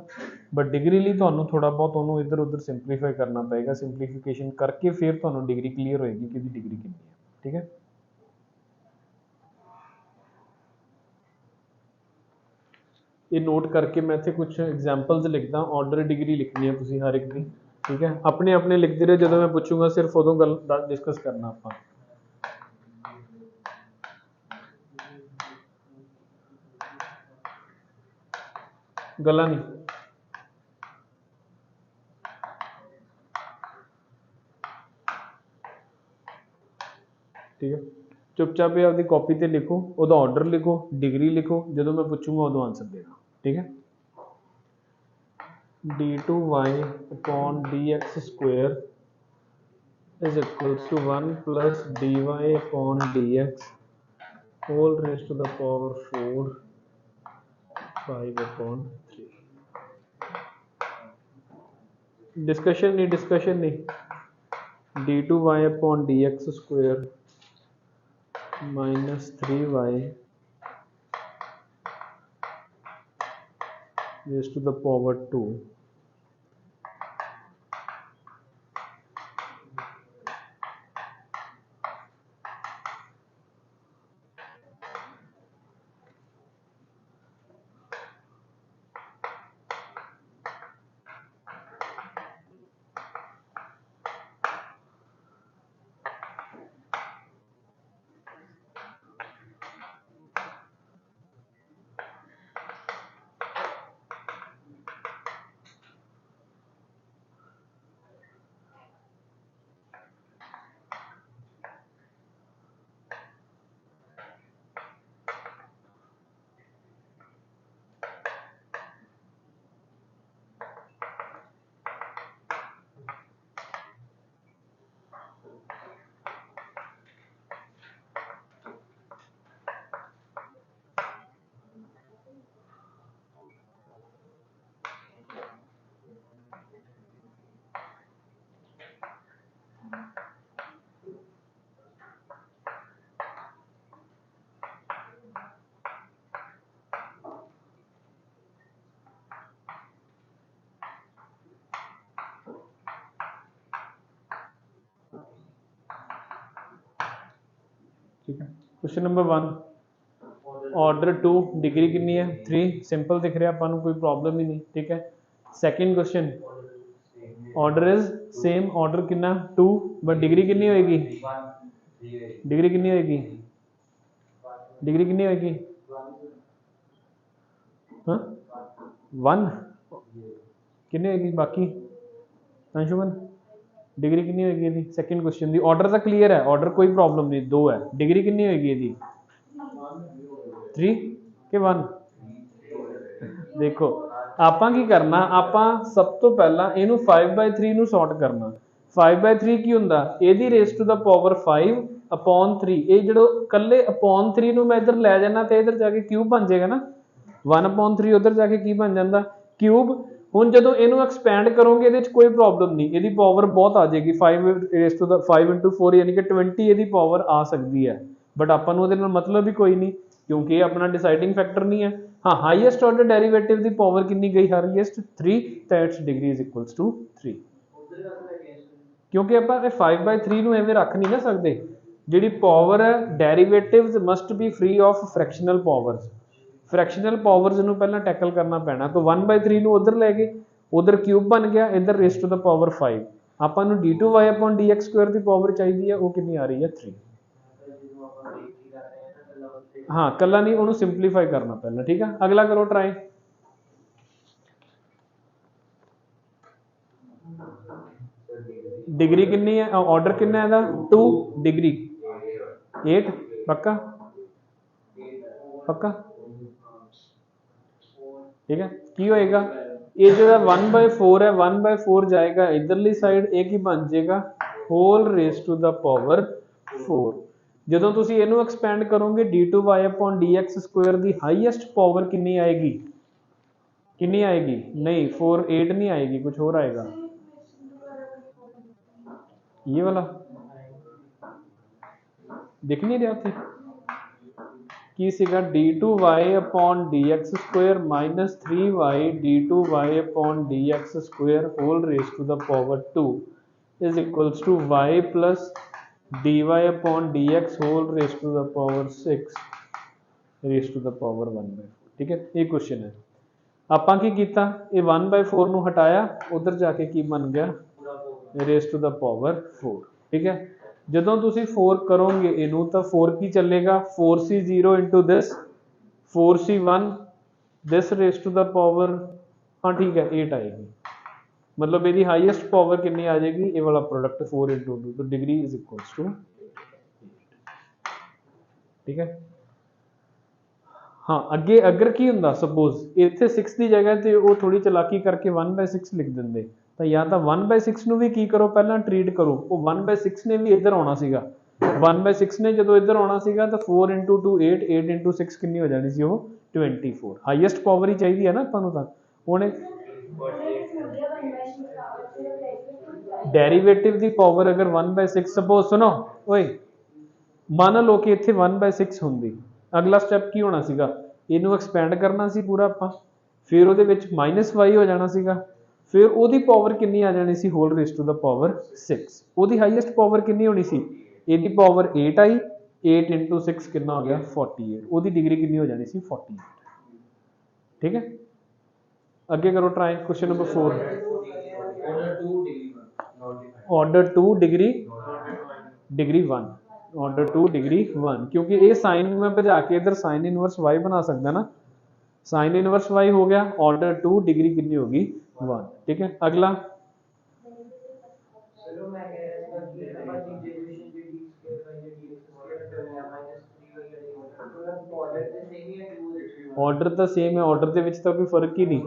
ਬਟ ਡਿਗਰੀ ਲਈ ਤੁਹਾਨੂੰ ਥੋੜਾ ਬਹੁਤ ਉਹਨੂੰ ਇੱਧਰ ਉੱਧਰ ਸਿੰਪਲੀਫਾਈ ਕਰਨਾ ਪਏਗਾ, ਸਿੰਪਲੀਫਿਕੇਸ਼ਨ ਕਰਕੇ ਫਿਰ ਤੁਹਾਨੂੰ ਡਿਗਰੀ ਕਲੀਅਰ ਹੋਏਗੀ ਕਿ ਇਹਦੀ ਡਿਗਰੀ ਕਿੰਨੀ ਹੈ। ਠੀਕ ਹੈ, ਇਹ ਨੋਟ ਕਰਕੇ ਮੈਂ ਇੱਥੇ ਕੁਝ ਐਗਜ਼ਾਮਪਲਸ ਲਿਖਦਾ, ਆਰਡਰ ਡਿਗਰੀ ਲਿਖਣੀ ਹੈ ਤੁਸੀਂ ਹਰ ਇੱਕ ਦੀ। ਠੀਕ ਹੈ, ਆਪਣੇ ਆਪਣੇ ਲਿਖਦੇ ਰਹੋ, ਜਦੋਂ ਮੈਂ ਪੁੱਛੂੰਗਾ ਸਿਰਫ ਉਦੋਂ ਗੱਲ ਡਿਸਕਸ ਕਰਨਾ ਆਪਾਂ। ਗੱਲਾਂ ਨਹੀਂ। ठीक है, चुपचाप ही आपकी कॉपी ते लिखो, उहदा ऑर्डर लिखो, डिग्री लिखो, जो मैं पूछूंगा उदों आंसर देना। ठीक है, d2y upon dx square is equals to 1 plus dy upon dx whole raise to the power 4 5 upon 3। Discussion नहीं, d2y upon dx square minus 3y raised to the power 2 ठीक है, क्वेश्चन नंबर 1 ऑर्डर 2 डिग्री कितनी है 3, simple दिख रहा है अपन, कोई problem ही नहीं। ठीक है, second question order is same, order कितना 2 बट डिग्री कितनी होएगी, डिग्री कितनी होएगी, डिग्री कितनी होएगी, हाँ 1 कितनी होएगी बाकी अंशुमन, डिग्री कितनी होएगी ਇਹਦੀ। सेकंड क्वेश्चन ਦੀ ऑर्डर ਤਾਂ क्लियर है, ऑर्डर कोई प्रॉब्लम नहीं, 2 है, डिग्री कितनी होएगी ਇਹਦੀ 3 ਕਿ 1। देखो ਆਪਾਂ ਕੀ ਕਰਨਾ, ਆਪਾਂ ਸਭ ਤੋਂ ਪਹਿਲਾਂ ਇਹਨੂੰ 5/3 ਨੂੰ ਸੌਰਟ ਕਰਨਾ। 5/3 ਕੀ ਹੁੰਦਾ, ਇਹਦੀ raise to the power 5 upon 3, ਇਹ ਜਿਹੜੋ ਕੱਲੇ upon 3 ਨੂੰ ਮੈਂ ਇੱਧਰ ਲੈ ਜਾਣਾ ਤੇ ਇੱਧਰ ਜਾ ਕੇ ਕਿਊਬ ਬਣ ਜਾਏਗਾ ਨਾ, 1 upon 3 ਉੱਧਰ ਜਾ ਕੇ ਕੀ ਬਣ ਜਾਂਦਾ ਕਿਊਬ। ਹੁਣ ਜਦੋਂ ਇਹਨੂੰ ਐਕਸਪੈਂਡ ਕਰੋਗੇ ਇਹਦੇ 'ਚ ਕੋਈ ਪ੍ਰੋਬਲਮ ਨਹੀਂ, ਇਹਦੀ ਪਾਵਰ ਬਹੁਤ ਆ ਜਾਏਗੀ 5 ਰੇਸ ਟੂ ਦਾ 5 into 4 ਯਾਨੀ ਕਿ 20 ਇਹਦੀ ਪਾਵਰ ਆ ਸਕਦੀ ਹੈ, ਬਟ ਆਪਾਂ ਨੂੰ ਉਹਦੇ ਨਾਲ ਮਤਲਬ ਹੀ ਕੋਈ ਨਹੀਂ ਕਿਉਂਕਿ ਇਹ ਆਪਣਾ ਡਿਸਾਈਡਿੰਗ ਫੈਕਟਰ ਨਹੀਂ ਹੈ। हाँ हाईएस्ट ऑर्डर डेरिवेटिव की पावर कितनी गई, highest 3, that's degree is equals to 3, क्योंकि ਆਪਾਂ 5/3 ਨੂੰ ਐਵੇਂ ਰੱਖ ਨਹੀਂ ਨਾ ਸਕਦੇ, ਜਿਹੜੀ ਪਾਵਰ ਹੈ derivatives must be free of fractional powers, fractional powers ਨੂੰ ਪਹਿਲਾਂ ਟੈਕਲ ਕਰਨਾ ਪੈਣਾ। ਤਾਂ 1/3 ਨੂੰ ਉਧਰ ਲੈ ਗਏ, ਉਧਰ ਕਿਊਬ ਬਣ ਗਿਆ, ਇਧਰ ਰੇਸ ਟੂ ਦਾ ਪਾਵਰ 5, ਆਪਾਂ ਨੂੰ d2y upon dx स्क्वायर ਦੀ ਪਾਵਰ ਚਾਹੀਦੀ ਹੈ, ਉਹ ਕਿੰਨੀ ਆ ਰਹੀ ਹੈ 3। हाँ कला नहीं, उन्होंने सिंपलीफाई करना पहले। ठीक है, अगला करो ट्राई। डिग्री कितनी है, ऑर्डर कितना है 2, डिग्री 8, पक्का पक्का। ठीक है, की होएगा ये जो 1/4 है, 1/4 जाएगा इधरली साइड, एक ही बन जाएगा whole raise to the power 4। ਜਦੋਂ ਤੁਸੀਂ ਇਹਨੂੰ ਐਕਸਪੈਂਡ ਕਰੋਗੇ d2y upon dx स्क्वायर ਦੀ ਹਾਈਐਸਟ ਪਾਵਰ ਕਿੰਨੀ ਆਏਗੀ, कितनी आएगी? नहीं 4 8 नहीं आएगी, कुछ और आएगा। ये वाला दिख नहीं रहा थे की सीगा d2y upon dx square minus 3y d2y upon dx square whole raise to the power 2 is equals to y plus dy upon dx whole raise to the power 6 raise to the power 1/4। ठीक है, ये question है। ਆਪਾਂ ਕੀ ਕੀਤਾ, ਇਹ 1/4 ਨੂੰ ਹਟਾਇਆ, ਉਧਰ ਜਾ ਕੇ ਕੀ ਬਣ ਗਿਆ ਰੇਜ਼ ਟੂ ਦਾ ਪਾਵਰ 4। ਠੀਕ ਹੈ, ਜਦੋਂ ਤੁਸੀਂ 4 ਕਰੋਗੇ ਇਹਨੂੰ ਤਾਂ 4 ਕੀ ਚੱਲੇਗਾ 4c0 into this 4c1 this raised to the power, हाँ ठीक है 8 आएगी, मतलब ਇਹਦੀ हाईएस्ट पावर कितनी आ जाएगी, ये वाला प्रोडक्ट 4 into 2, तो डिग्री इज इक्वल्स टू। ठीक है, हाँ अगे अगर की हुंदा सपोज इत्थे 6 की जगह ते वो थोड़ी चलाकी करके 1/6 लिख देंगे, तो या तो 1/6 ਨੂੰ भी की करो पहला ट्रीट करो, वो 1/6 ने भी इधर आना सीगा, 1/6 ने जो इधर आना सीगा तो 4 into 2 8 8 into 6 कितनी हो जानी सी वो 24। हाईएस्ट पावर ही चाहिए है ना अपन तो हुणे डेरिवेटिव की पावर अगर 1/6 सपोज सुनो ओए मान लो कि इत्थे 1/6 हुंदी, अगला स्टैप की होना सीगा इनू एक्सपेंड करना सी पूरा आपां, फिर ਉਹਦੇ ਵਿੱਚ -y हो जाना सीगा, फिर ਉਹਦੀ पावर कितनी आ जानी सी whole raise to the power 6, ਉਹਦੀ हाईएस्ट पावर कितनी होनी सी, ਇਹਦੀ पावर 8 आई, 8 into 6 कितना हो गया 48, ਉਹਦੀ डिग्री कितनी हो जानी सी 48। ठीक है, अगे करो try question number 4। Order 2 degree 1, order 2 degree 1, क्योंकि ये साइन में बजा के इधर साइन इनवर्स y बना सकता ना, साइन इनवर्स y हो गया, ऑर्डर 2 डिग्री कितनी होगी 1। ठीक है, अगला ऑर्डर तो सेम है, ऑर्डर के विच तो कोई फर्क ही नहीं।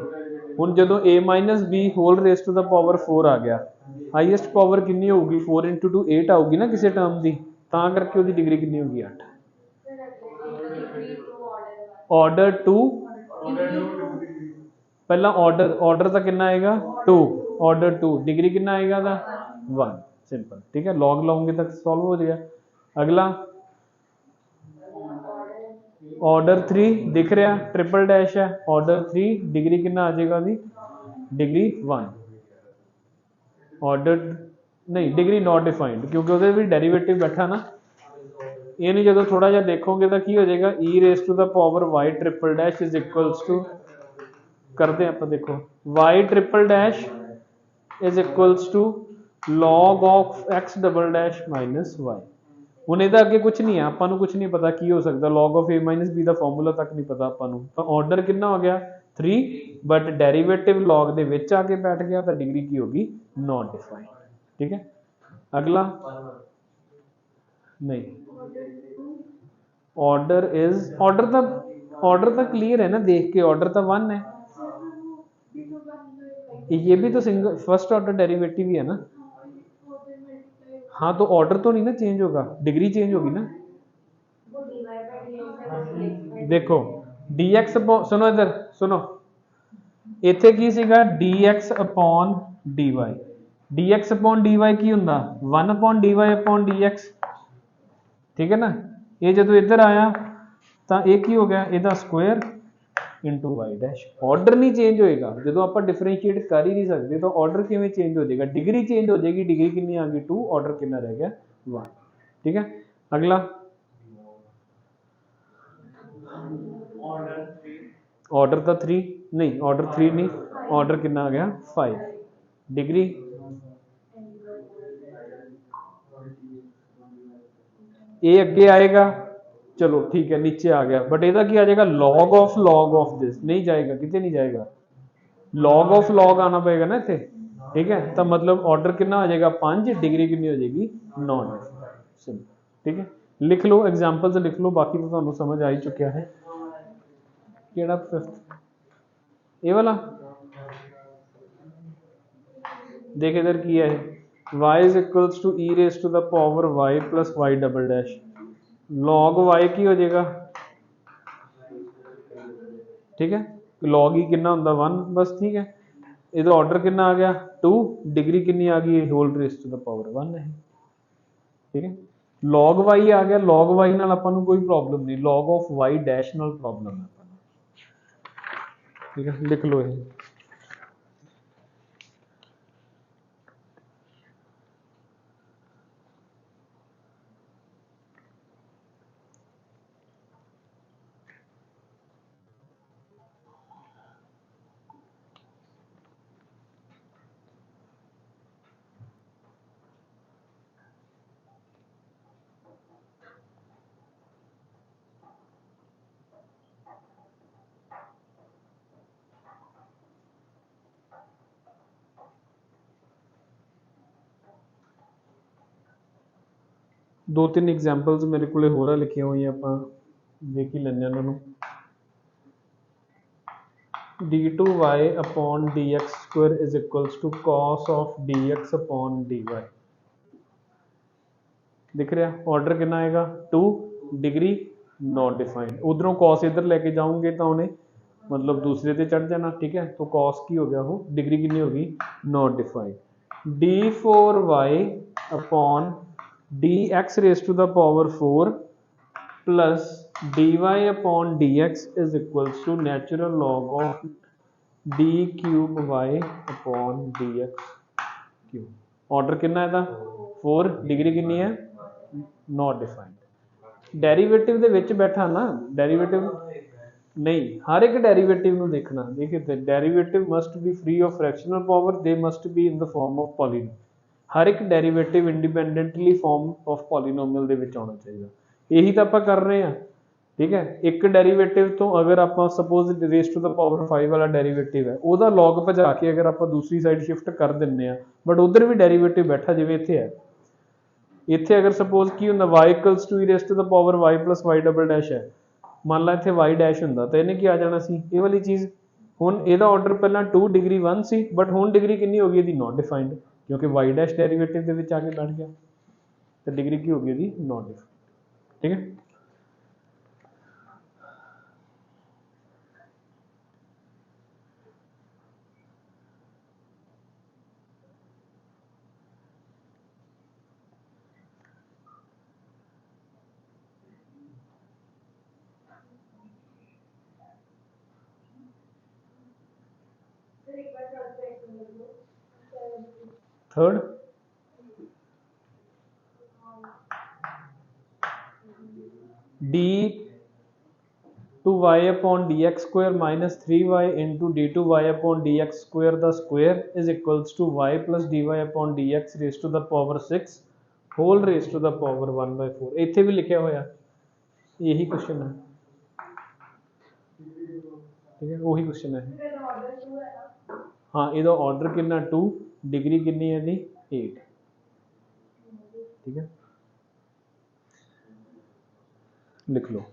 हुण जदों a minus B whole raise to the power 4 आ गया, हाईएस्ट पावर कितनी होगी 4 into 2 8 आऊगी ना किसी टर्म की, तां करके उसकी डिग्री कितनी होगी 8। ऑर्डर 2 पहला ऑर्डर का कितना आएगा 2, ऑर्डर 2 डिग्री कितना आएगा था 1, सिंपल। ठीक है, लॉग लाऊंगे तक सॉल्व हो जाएगा। अगला ऑर्डर 3 दिख रहा ट्रिपल डैश है, ऑर्डर 3 डिग्री कितना आ जाएगा जी डिग्री 1, ऑर्डर नहीं डिग्री नॉट डिफाइंड क्योंकि वो भी डेरिवेटिव बैठा ना, ये नहीं जो थोड़ा जा देखोगे तो की हो जाएगा e raise to the power y triple dash is equals to, करते हैं आप देखो y triple dash is equals to log of x double dash minus y. ਹੁਣ ਇਹਦਾ ਅੱਗੇ ਕੁਝ ਨਹੀਂ ਹੈ, ਆਪਾਂ ਨੂੰ ਕੁਝ ਨਹੀਂ ਪਤਾ ਕੀ ਹੋ ਸਕਦਾ, log of a minus b the formula ਤੱਕ ਨਹੀਂ ਪਤਾ ਆਪਾਂ ਨੂੰ, ਤਾਂ ਆਰਡਰ ਕਿੰਨਾ ਹੋ ਗਿਆ 3, ਬਟ ਡੈਰੀਵੇਟਿਵ log ਦੇ ਵਿੱਚ ਆ ਕੇ ਬੈਠ ਗਿਆ ਤਾਂ ਡਿਗਰੀ ਕੀ ਹੋਗੀ नॉट डिफाइंड। ठीक है, अगला नहीं ऑर्डर तो क्लियर है ना, देख के ऑर्डर तो 1 है, ये भी तो सिंगल फर्स्ट ऑर्डर डेरिवेटिव ही है ना, हाँ तो ऑर्डर तो नहीं ना चेंज होगा, डिग्री चेंज होगी ना। देखो dx सुनो इधर सुनो, इत्थे की सीगा dx upon dy, dx upon dy की हुंदा 1 अपॉन dy अपॉन dx। ठीक है ना, ये जो इधर आया तो ये की हो गया ਇਹਦਾ square into y dash, order नहीं चेंज होएगा, जो आप डिफरेंशिएट कर ही नहीं सकते तो ऑर्डर किवें चेंज हो जाएगा, डिग्री चेंज हो जाएगी, डिग्री कितनी आ गई 2, ऑर्डर कितना रह गया 1। ठीक है, अगला ऑर्डर था 3 नहीं, ऑर्डर 3 नहीं, ऑर्डर कितना आ गया 5, डिग्री ये अगे आएगा, चलो ठीक है नीचे आ गया, बट ਇਹਦਾ ਕੀ आ जाएगा log ऑफ दिस, नहीं जाएगा कितने नहीं जाएगा, log ऑफ log आना पड़ेगा ना इतने। ठीक है, तो मतलब ऑर्डर कितना हो जाएगा 5, डिग्री कितनी हो जाएगी नॉन सिंपल। ठीक है, लिख लो एग्जांपल्स लिख लो, बाकी तो ਤੁਹਾਨੂੰ समझ आ ही चुका है। केड़ा फिफ्थ ये वाला देख इधर की है y is equals to e raise to the power y plus y double dash, log y की हो जाएगा। ठीक है, लॉग ही कितना होंदा 1 बस, ठीक है। ਇਹਦਾ ऑर्डर कितना आ गया 2, डिग्री कितनी आ गई whole raise to the power 1 है, ठीक है। लॉग वाई आ गया, लॉग वाई नाल ਆਪਾਂ ਨੂੰ कोई प्रॉब्लम नहीं, लॉग ऑफ वाई डैश नाल प्रॉब्लम है, ठीक है। लिख लो ये। दो तीन एग्जाम्पल्स मेरे को होर लिखिया हुई आप देख ही लें उन्होंने। d2y upon dx square is equals to cos of dx upon dy। दिख रहा ऑर्डर कितना आएगा 2, डिग्री नॉट डिफाइंड। उधरों कॉस इधर लेके जाऊंगे तो उन्हें मतलब दूसरे पे चढ़ जाना, ठीक है। तो कॉस की हो गया वो, डिग्री कितनी होगी not defined. d4y upon dx raise to the power 4 plus dy upon dx is equals to natural log of d cube y upon dx cube. Order कितना है 4, डिग्री कितनी है नॉट डिफाइंड। डेरिवेटिव ਦੇ ਵਿੱਚ बैठा ना, डेरिवेटिव नहीं, हर एक डेरिवेटिव ਨੂੰ देखना। देखिए derivative must be free of fractional power, they must be in the form of polynom. हर एक derivative independently form of polynomial ਦੇ ਵਿੱਚ ਆਉਣਾ ਚਾਹੀਦਾ। यही तो ਆਪਾਂ कर रहे हैं, ठीक है। एक डेरिवेटिव तो अगर आप suppose raise to the power 5 वाला डेरिवेटिव है, ਉਹਦਾ log ਭਜਾ ਕੇ अगर आप दूसरी साइड शिफ्ट कर ਦਿੰਨੇ ਆ, बट उधर भी डेरिवेटिव बैठा जिवें ਇੱਥੇ है। ਇੱਥੇ अगर सपोज की ਹੁੰਦਾ y equals to e raise to the power y plus y double dash है, मान ला ਇੱਥੇ y डैश ਹੁੰਦਾ ਤਾਂ ਇਹਨੇ ਕੀ ਆ ਜਾਣਾ ਸੀ ਇਹ ਵਾਲੀ ਚੀਜ਼। ਹੁਣ ਇਹਦਾ ਆਰਡਰ ਪਹਿਲਾਂ 2 डिग्री 1 ਸੀ, बट ਹੁਣ डिग्री कितनी हो गई ਇਹਦੀ नॉट डिफाइंड, क्योंकि y डैश डेरिवेटिव ਦੇ ਵਿੱਚ ਆ ਕੇ बैठ गया, तो डिग्री की हो गई ਇਹਦੀ नॉट डिफाइंड, ठीक है। Third d two y upon dx square minus 3y into D two y upon dx square the square is equals to y plus dy upon dx raise to the power 6 whole raise to the power 1/4। इत्थे भी लिखा होया यही question है, ठीक है, वही question है। हाँ, ਇਹਦਾ ऑर्डर कितना 2, डिग्री कितनी है जी 8, ठीक है। लिख लो।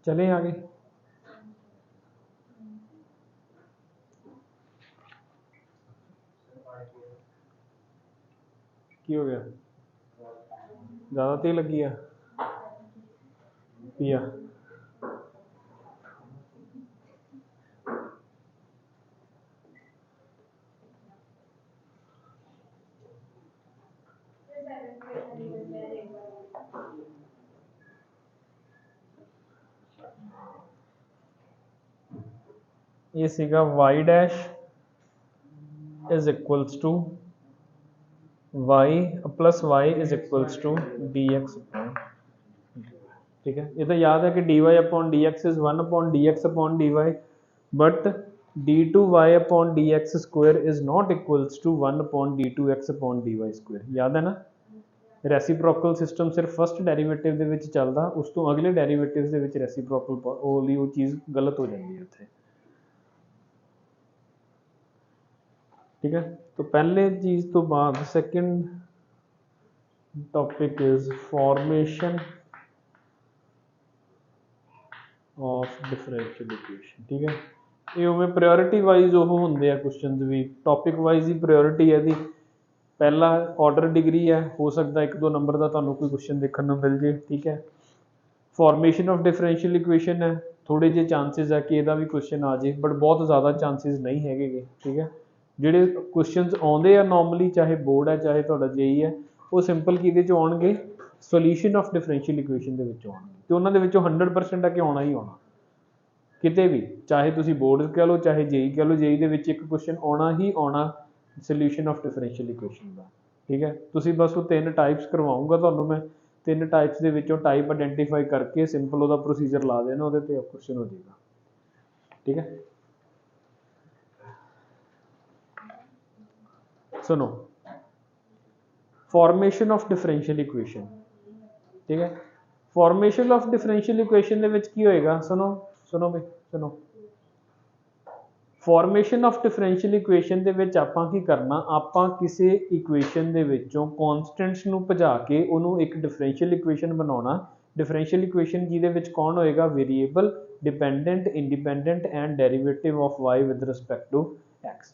चले आगे। की हो गया ज़्यादा तेल लगी है पिया। ये सीगा y dash is equals to y plus y is equals to dx, ठीक है। ये तो याद है कि dy upon dx is 1 upon dx upon dy, but d2y upon dx square is not equals to 1 upon d2x upon dy square. याद है ना, ਰੈਸੀਪ੍ਰੋਕਲ ਸਿਸਟਮ ਸਿਰਫ ਫਸਟ ਡੈਰੀਵੇਟਿਵ ਦੇ ਵਿੱਚ ਚੱਲਦਾ, ਉਸ ਤੋਂ ਅਗਲੇ ਡੈਰੀਵੇਟਿਵਸ ਦੇ ਵਿੱਚ ਰੈਸੀਪ੍ਰੋਕਲ ਉਹ ਲਈ ਉਹ ਚੀਜ਼ ਗਲਤ ਹੋ ਜਾਂਦੀ ਹੈ ਉੱਥੇ, ठीक है। तो पहले चीज़ तो बाद second topic is formation of differential equation. ठीक है, ये उमें प्रायोरिटी वाइज वो होंगे आ क्वेश्चन भी, टॉपिक वाइज ही प्रायोरिटी है दी। पहला ऑर्डर डिग्री है, हो सकता है 1-2 नंबर का तुहानू कोई क्वेश्चन देखने को मिल जाए। ठीक है, फॉर्मेशन ऑफ डिफरेंशियल इक्वेशन है, थोड़े जे चांसिस है कि ਇਹਦਾ भी क्वेश्चन आ जाए, बट बहुत ज़्यादा चांसिस नहीं है। ठीक है, ਜਿਹੜੇ क्वेश्चन ਆਉਂਦੇ ਆ नॉर्मली, चाहे बोर्ड है चाहे ਤੁਹਾਡਾ जेई है, वो सिंपल किहदे चों आउणगे, सोल्यूशन ऑफ डिफरेंशियल इक्वेशन दे विचों आउणगे, ते उन्हां दे विचों 100% है कि आउणा ही आउणा किते भी, चाहे तुसी बोर्ड कह लो चाहे जेई कह लो, जेई दे विच एक क्वेश्चन आउणा ही आउणा सोल्यूशन ऑफ डिफरेंशियल इक्वेशन का। ठीक है, तुसी बस वो 3 टाइप्स करवाऊंगा तुहानू मैं, 3 टाइप्स के विचों टाइप आइडेंटिफाई करके सिंपल वो प्रोसीजर ला देना, वो क्वेश्चन हो जाएगा। ठीक है, सुनो फॉर्मेशन ऑफ डिफरेंशियल इक्वेशन। ठीक है, फॉर्मेशन ऑफ डिफरेंशियल इक्वेशन दे विच की होएगा, सुनो सुनो भाई सुनो, फॉर्मेशन ऑफ डिफरेंशियल इक्वेशन दे विच आपां की करना, आपां किसी इक्वेशन दे विचों कॉन्स्टेंट्स नूं भजा के उन्होंने एक डिफरेंशियल इक्वेशन बनाना। डिफरेंशियल इक्वेशन जिहदे विच कौन होएगा, variable, dependent, independent and derivative of y with respect to x.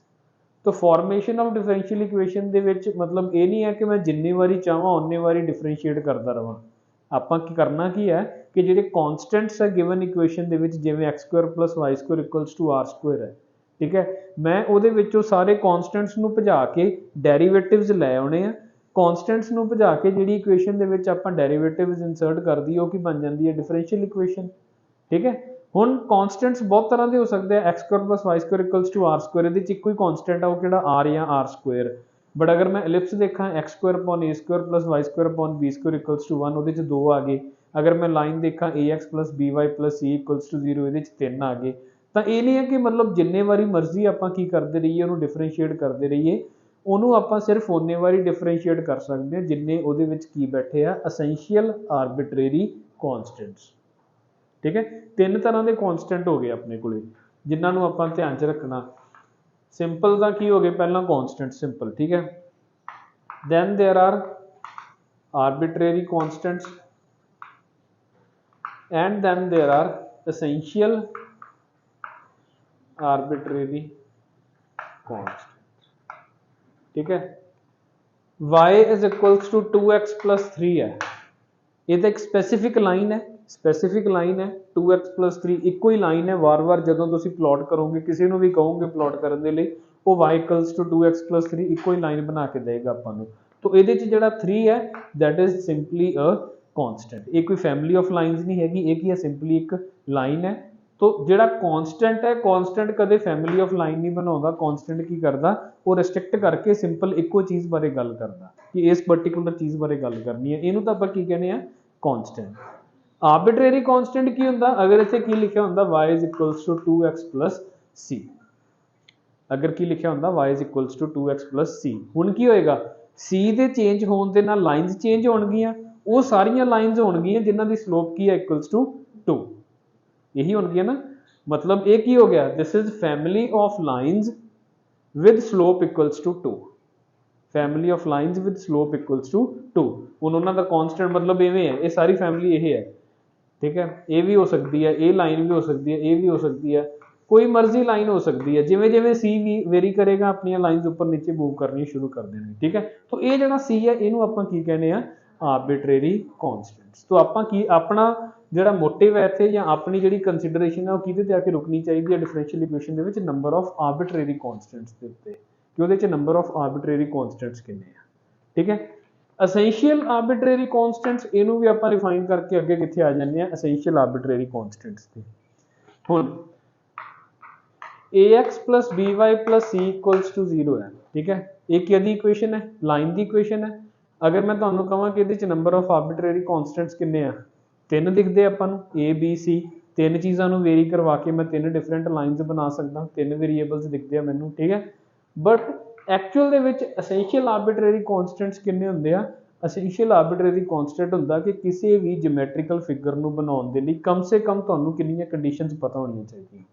तो फॉर्मेशन ऑफ डिफरेंशियल इक्वेशन दे विच मतलब ये नहीं है कि मैं जिन्नी बारी चाहां उन्नी बारी डिफरेंशिएट करता रहां। आपां की करना की है कि जिहड़े कॉन्स्टेंट्स है गिवन इक्वेशन दे विच, जिवें x² + y² = r² है। ठीक है, मैं ਉਹਦੇ ਵਿੱਚੋਂ ਸਾਰੇ ਕਨਸਟੈਂਟਸ ਨੂੰ ਭਜਾ ਕੇ ਡੈਰੀਵੇਟਿਵਸ ਲੈ ਆਉਣੇ ਆ। ਕਨਸਟੈਂਟਸ ਨੂੰ ਭਜਾ ਕੇ ਜਿਹੜੀ ਇਕੁਏਸ਼ਨ ਦੇ ਵਿੱਚ ਆਪਾਂ ਡੈਰੀਵੇਟਿਵਸ ਇਨਸਰਟ ਕਰ ਦਈਏ, ਉਹ ਕੀ ਬਣ ਜਾਂਦੀ ਹੈ, ਡਿਫਰੈਂਸ਼ੀਅਲ ਇਕੁਏਸ਼ਨ। ਠੀਕ ਹੈ, ਹੁਣ ਕਨਸਟੈਂਟਸ ਬਹੁਤ ਤਰ੍ਹਾਂ ਦੇ ਹੋ ਸਕਦੇ ਆ, x² + y² = r², ਇਹਦੇ 'ਚ ਇੱਕੋ ਹੀ ਕਨਸਟੈਂਟ ਆ, ਉਹ ਕਿਹੜਾ r ਜਾਂ r²। ਬਟ ਅਗਰ ਮੈਂ ਐਲਿਪਸ ਦੇਖਾਂ, x² / a² + y² / b² = 1, ਉਹਦੇ 'ਚ 2 ਆ ਗਏ। ਅਗਰ ਮੈਂ ਲਾਈਨ ਦੇਖਾਂ ax + by + c = 0, ਇਹਦੇ 'ਚ 3 ਆ ਗਏ। ਤਾਂ ਇਹ ਨਹੀਂ ਹੈ ਕਿ ਮਤਲਬ ਜਿੰਨੇ ਵਾਰੀ ਮਰਜ਼ੀ ਆਪਾਂ ਕੀ ਕਰਦੇ ਰਹੀਏ, ਉਹਨੂੰ ਡਿਫਰੈਂਸ਼ੀਏਟ ਕਰਦੇ ਰਹੀਏ, ਉਹਨੂੰ ਆਪਾਂ ਸਿਰਫ ਓਨੇ ਵਾਰੀ ਡਿਫਰੈਂਸ਼ੀਏਟ ਕਰ ਸਕਦੇ ਹਾਂ ਜਿੰਨੇ ਉਹਦੇ ਵਿੱਚ ਕੀ ਬੈਠੇ ਆ, ਅਸੈਂਸ਼ੀਅਲ ਆਰਬਿਟਰੇਰੀ ਕਨਸਟੈਂਟਸ। ਠੀਕ ਹੈ, 3 ਤਰ੍ਹਾਂ ਦੇ ਕਨਸਟੈਂਟ ਹੋ ਗਏ ਆਪਣੇ ਕੋਲੇ ਜਿਨ੍ਹਾਂ ਨੂੰ ਆਪਾਂ ਧਿਆਨ 'ਚ ਰੱਖਣਾ। ਸਿੰਪਲ ਦਾ ਕੀ ਹੋ ਗਏ, ਪਹਿਲਾਂ ਕਨਸਟੈਂਟ ਸਿੰਪਲ। ਠੀਕ ਹੈ, then there are arbitrary constants and then there are essential arbitrary constant। ठीक है, y is equals to 2x plus 3 है, ये तो एक स्पेसिफिक लाइन है, स्पेसिफिक लाइन है 2x plus 3 इको ही लाइन है। वार वार जदों तुसी प्लॉट करोगे, किसी को भी कहोगे प्लॉट करने के लिए, वो y equals to 2x plus 3 इको ही लाइन बना के देगा आपां नूं। तो ये जिहड़ा 3 है that is simply a constant, ये कोई फैमिली ऑफ लाइन्स नहीं हैगी, एक ही है सिंपली एक लाइन है। तो जिहड़ा कॉन्स्टेंट है, कॉन्स्टेंट कदे फैमिली ऑफ लाइन नहीं बनाउंदा, कॉन्स्टेंट की करदा, वो रिस्ट्रिक्ट करके सिंपल इको चीज़ बारे गल करदा कि इस पर्टिकुलर चीज़ बारे गल करनी है, इहनूं तां आपां की कहने आ, कॉन्स्टेंट। आर्बिट्रेरी कॉन्स्टेंट की हुंदा, अगर इत्थे की लिखिया हुंदा y is equals to 2x plus c, अगर की लिखिया हुंदा y is equals to 2x plus c, हुण की होएगा, c दे चेंज होण दे नाल लाइन्स चेंज होणगीਆਂ, वो सारियां लाइन्स होणगीਆਂ जिन्हां दी स्लोप की है इक्वल्स टू 2, यही होणगीਆਂ ना। मतलब ये की हो गया, this is family of lines with slope equals to 2, family of lines with slope equals to 2। हुण उन्हां दा कांस्टेंट मतलब इवें है, ये सारी फैमिली ये है। ठीक है, ये भी हो सकती है, ये लाइन भी हो सकती है, ये भी हो सकती है, कोई मर्जी लाइन हो सकती है, जिवें जिवें सी भी वेरी करेगा, अपनी लाइन्स ऊपर नीचे मूव करनी शुरू कर देनी। ठीक है, तो ये जिहड़ा सी है, इहनूं आपां की कहने आ, आर्बिट्रेरी कॉन्स्टेंट्स। तो आपां की अपना जिहड़ा मोटिव है इत्थे या अपनी जिहड़ी कंसीडरेशन है, वो किहदे ते आके रुकनी चाहिए है, डिफरेंशियल इक्वेशन दे विच नंबर ऑफ आर्बिट्रेरी कॉन्स्टेंट्स दे उत्ते, कि उहदे च नंबर ऑफ आर्बिट्रेरी कॉन्स्टेंट्स किन्ने आ। ठीक है, असेंशियल आर्बिट्रेरी कॉन्स्टेंट्स, इहनूं भी आपां रिफाइन करके अगे कित्थे आ जांदे आ, असेंशियल आर्बिट्रेरी कॉन्स्टेंट्स ते। हुण ax plus by plus c equals to 0 है। ठीक है, ये किहदी इक्वेशन है, लाइन दी इक्वेशन है। अगर मैं तुहानूं कहां कि इहदे च नंबर ऑफ आर्बिट्रेरी कॉन्स्टेंट्स किन्ने आ, 3 दिखदे आपां नूं, a b c, 3 चीज़ां नूं वेरी करवा के मैं 3 डिफरेंट लाइन्स बना सकदा, 3 वेरीएबल्स दिखदे आ मैनूं। ठीक है, बट एक्चुअल दे विच असेंशियल आर्बिट्रेरी कॉन्स्टेंट्स किन्ने हुंदे आ, असेंशियल आर्बिट्रेरी कॉन्स्टेंट हुंदा कि किसी भी जियोमैट्रिकल फिगर नूं बनाउण दे लई कम से कम तुहानूं किन्नियां कंडीशनस पता होणीਆਂ चाहीदियां।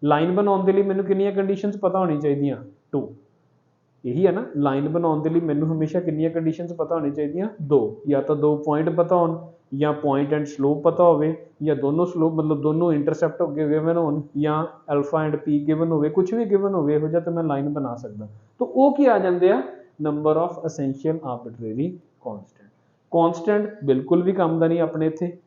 लाइन बनाने के लिए मैंने कितनी कंडीशनस पता होनी चाहिए, 2। यही है ना, लाइन बनाने के लिए मैनू हमेशा कितनी कंडीशनस पता होनी चाहिए, दो, या तो दो पॉइंट पता हो, या पॉइंट एंड स्लोप पता हो, या दोनों स्लोप मतलब दोनों इंटरसैप्ट हो गए गिवन हो, या अल्फा एंड पी गिवन हो, कुछ भी गिवन हो, इहो जिहा तो मैं लाइन बना सकदा। तो वो की आ जाते हैं number of essential arbitrary constant. Constant बिल्कुल भी काम का नहीं अपने इत्थे,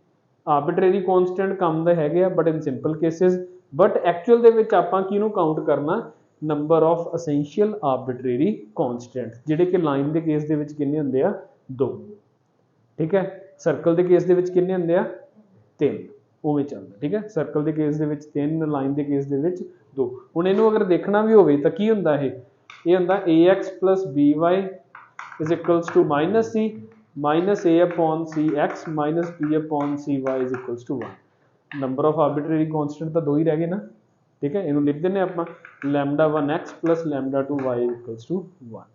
आर्बिट्रेरी कॉन्स्टेंट काम का है but in simple cases, but actual दे विच आपां किहनूं काउंट करना, number of essential arbitrary constant, जिहड़े कि लाइन के केस दे विच किन्ने हुंदे आ, दो, ठीक है। सर्कल के केस दे विच किन्ने हुंदे आ, तीन, उवें चलदा, ठीक है। सर्कल के केस दे विच तीन, लाइन के केस दे विच दो। हुण इहनूं अगर देखना भी होवे तां की हुंदा ये हुंदा ax plus by is equals to minus C minus a upon C x minus b upon C y is equals to 1। Number of arbitrary constant तो दो ही रह गए ना, ठीक है। इन्हों लिख देने आप lambda 1x plus lambda 2y equals to 1।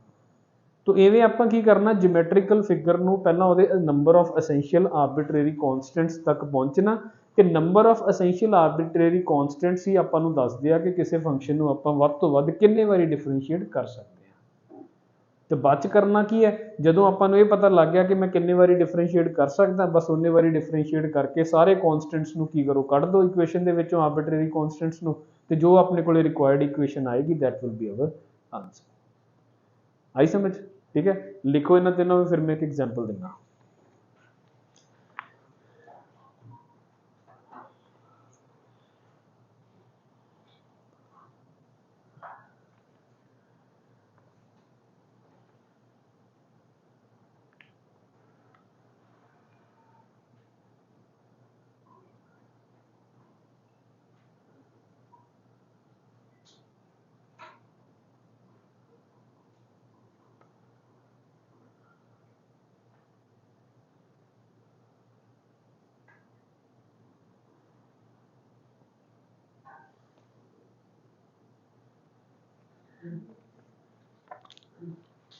तो इवें आपां की करना, जियोमैट्रिकल फिगर नूं पहलां उहदे number of essential arbitrary constants तक पहुंचना, कि number of essential arbitrary constants ही आपां नूं दसदे आ कि किसी फंक्शन नूं आपां वध तों वध किन्ने वारी डिफरेंशिएट कर सकते हैं। तो बाद च करना की है, जदों आपां नूं ये पता लग गया कि मैं किन्ने वारी डिफरेंशिएट कर सकदा, बस उन्ने वारी डिफरेंशिएट करके सारे कॉन्स्टेंट्स नूं की करो, कढ़ दो इक्वेशन दे विचों आर्बिट्रेरी कॉन्स्टेंट्स नूं, ते जो अपने कोले रिक्वायर्ड इक्वेशन आएगी that will be our answer. आई समझ, ठीक है। लिखो इन्हां तीनों में, फिर मैं एक एग्जांपल देना।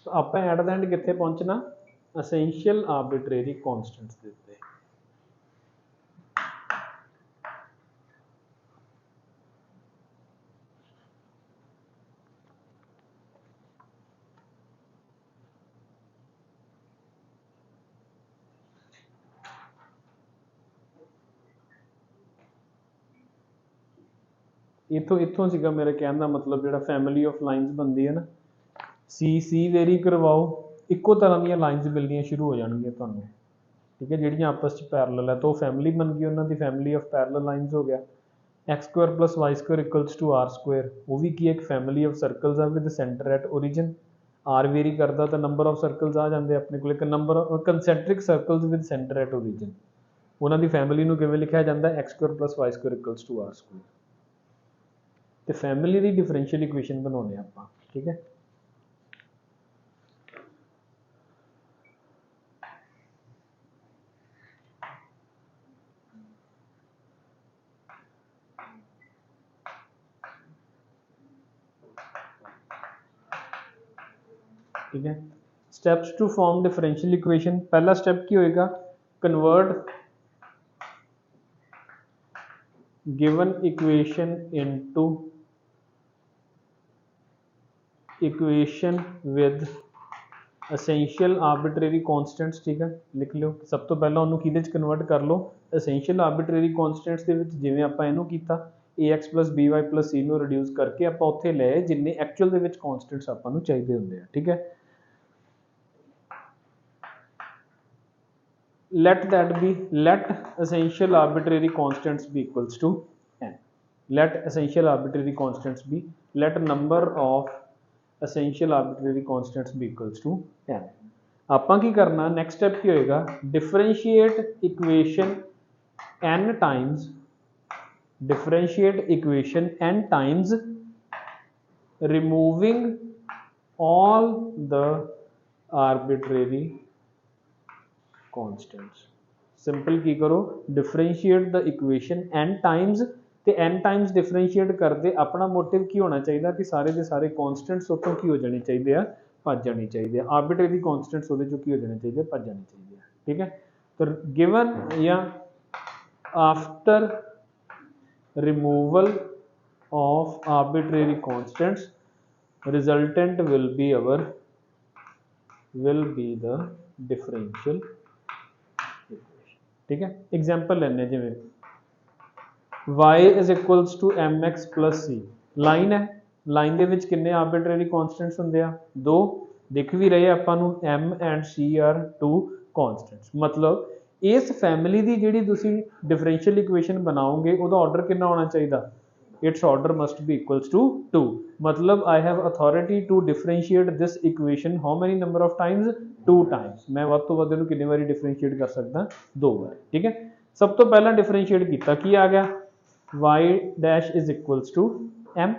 तो आप एट द एंड कित्थे पहुंचना, एसेंशियल आर्बिट्रेरी कॉन्स्टेंट्स दे उत्ते। इत्थों सीगा मेरे कहने का मतलब, जिहड़ा फैमिली ऑफ लाइनस बनती है ना, सी वेरी करवाओ, इक्को तरह दी लाइनस मिलनियां शुरू हो जाएंगियां तुहानूं, ठीक है, जिहड़ियां आपस में पैरल है। तो फैमिली बन गई उन्हों की, फैमिली ऑफ पैरल लाइनस हो गया। X square plus y square equals to are square, वो भी की एक फैमिली ऑफ सर्कल्स आ with centre at origin. R vary करता तो नंबर ऑफ सर्कल्स आ जाते अपने को, एक number of concentric circles with centre at origin, उन्होंने फैमिली नूं किवें लिखिया जाता है, x square plus y square equals to are square. तो फैमिली की डिफरेंशियल इक्वेशन बनाने आप, ठीक है। ठीक है, steps to form differential equation. पहला स्टेप की होएगा, convert given equation into equation with essential arbitrary constants, ठीक है, लिख लो। सब तो पहला उन्होंने किहदे च कन्वर्ट कर लो, एसेंशियल आर्बिट्रेरी कॉन्स्टेंट्स दे विच, जिवें आपां इहनूं कीता ax plus by plus c नूं रिड्यूस करके आपां उत्थे ले जिन्ने एक्चुअल दे विच कॉन्स्टेंट्स आपां नूं चाहीदे हुंदे आ, ठीक है। let that be, let essential arbitrary constants be equals to n, let essential arbitrary constants be, let number of essential arbitrary constants be equals to n। आपां की करना, नेक्स्ट स्टेप की होएगा, differentiate equation n times, differentiate equation n times removing all the arbitrary constants। Simple की करो, differentiate the equation n times, ते n times differentiate करते अपना मोटिव की होना चाहिए कि सारे के सारे कॉन्स्टेंट्स उत्तों की हो जाने चाहिए, भज जाने चाहिए, आर्बिट्रेरी कॉन्स्टेंट्स वो की हो जाने चाहिए, भज जाने चाहिए, ठीक है। तो गिवन या after removal of arbitrary constants resultant will be the differential equation। ठीक है, एग्जाम्पल लेने जिमें y is equals to mx plus c line ਹੈ, ਲਾਈਨ ਦੇ ਵਿੱਚ ਕਿੰਨੇ ਆਰਬਿਟਰੀ ਕਨਸਟੈਂਟਸ ਹੁੰਦੇ ਆ? ਦੋ। ਦਿਖ ਵੀ ਰਹੇ ਆਪਾਂ ਨੂੰ m and c are two constants। मतलब ਇਸ ਫੈਮਿਲੀ ਦੀ ਜਿਹੜੀ ਤੁਸੀਂ ਡਿਫਰੈਂਸ਼ੀਅਲ ਇਕੁਏਸ਼ਨ ਬਣਾਓਗੇ ਉਹਦਾ ਆਰਡਰ ਕਿੰਨਾ ਹੋਣਾ ਚਾਹੀਦਾ? its order must be equals to 2। मतलब I have authority to differentiate this equation how many number of times? 2 times। मैं ਵੱਧ ਤੋਂ ਵੱਧ ਇਹਨੂੰ ਕਿੰਨੇ ਵਾਰੀ ਡਿਫਰੈਂਸ਼ੀਏਟ ਕਰ ਸਕਦਾ? 2 ਵਾਰੀ। ਠੀਕ ਹੈ, ਸਭ ਤੋਂ ਪਹਿਲਾਂ ਡਿਫਰੈਂਸ਼ੀਏਟ ਕੀਤਾ, ਕੀ ਆ ਗਿਆ? y dash is equals to m।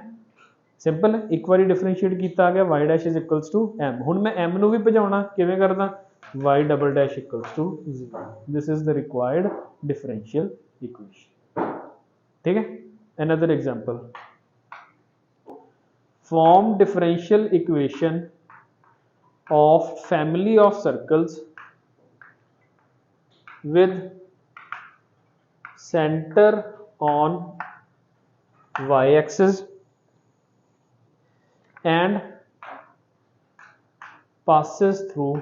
Simple ਹੈ, ਇੱਕ ਵਾਰੀ ਡਿਫਰੈਂਸ਼ੀਏਟ ਕੀਤਾ ਆ ਗਿਆ y dash is equals to m। ਹੁਣ ਮੈਂ m ਨੂੰ ਵੀ ਭਜਾਉਣਾ, ਕਿਵੇਂ ਕਰਦਾ? y double dash equals to 0। this is the required differential equation। ठीक है, another example, form differential equation of family of circles with center on y-axis and passes through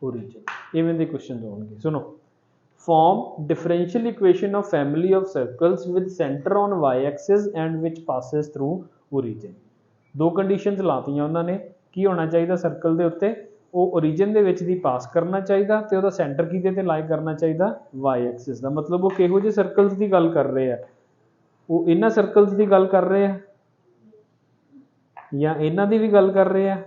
origin। इवें the questions होंगे, सुनो। Form differential equation of family of circles with center on y-axis and which passes through origin। दो conditions लातियां उन्होंने, की होना चाहिए circle के उत्ते? ਉਹ ओरिजिन ਦੇ ਵਿੱਚ ਦੀ ਪਾਸ ਕਰਨਾ ਚਾਹੀਦਾ ਤੇ ਉਹਦਾ ਸੈਂਟਰ ਕਿਹਦੇ ਤੇ ਲਾਈ ਕਰਨਾ ਚਾਹੀਦਾ? y ਐਕਸਿਸ ਦਾ। ਮਤਲਬ ਉਹ ਕਿਹੋ ਜਿਹੇ ਸਰਕਲਸ ਦੀ ਗੱਲ ਕਰ ਰਹੇ ਆ? ਉਹ ਇਹਨਾਂ ਸਰਕਲਸ ਦੀ ਗੱਲ ਕਰ ਰਹੇ ਆ ਜਾਂ ਇਹਨਾਂ ਦੀ ਵੀ ਗੱਲ ਕਰ ਰਹੇ ਆ?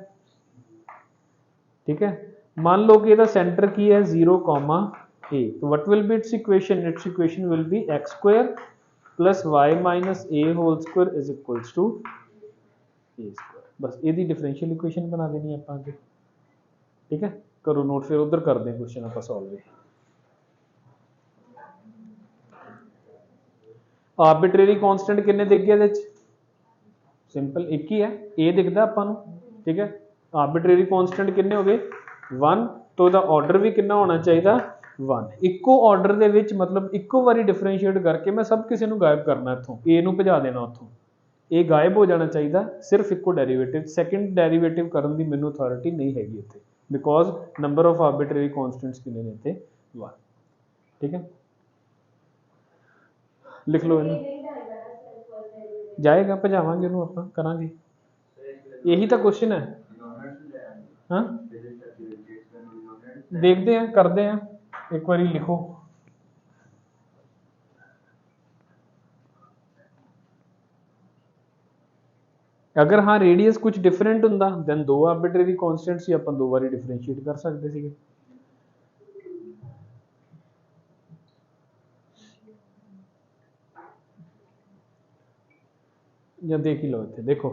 ਠੀਕ ਹੈ, ਮੰਨ ਲਓ ਕਿ ਇਹਦਾ ਸੈਂਟਰ ਕੀ ਹੈ? 0, a। तो what will be its equation? Its equation will be x square plus y minus a whole square is equals to a square। बस ਇਹਦੀ डिफरेंशियल इक्वेशन बना देनी ਆਪਾਂ ਅੱਗੇ। ठीक है, करो नोट, फिर उधर कर दें क्वेश्चन आप सॉल्व। आर्बिट्रेरी कांस्टेंट कितने दिख गए? सिंपल एक ही है, ए दिखता अपन। ठीक है, आर्बिट्रेरी कांस्टेंट कितने हो गए? 1। तो दा ऑर्डर भी कितना होना चाहिए? 1। इको ऑर्डर दे विच, मतलब इको बारी डिफरेंशिएट करके मैं सब किसी को गायब करना, इत्थों ए नूं भजा देना, उत्थों ए गायब हो जाना चाहिए, सिर्फ इको डेरीवेटिव। सैकेंड डेरीवेटिव करने की मैनूं अथॉरिटी नहीं हैगी इत्थे, because number of arbitrary constants कितने ने थे? 1। ठीक है, लिख लो इन्हें, जाएगा, भजावांगे इन्हूं आपां, करांगे। यही तो क्वेश्चन है। हाँ, देखते हैं, करते हैं, एक बारी लिखो। अगर हाँ रेडियस कुछ डिफरेंट हुंदा दैन दो आर्बिट्रेरी कॉन्स्टेंट्स ही अपन दो बारी डिफरेंशिएट कर सकते थे। या देख ही लो इत्थे, देखो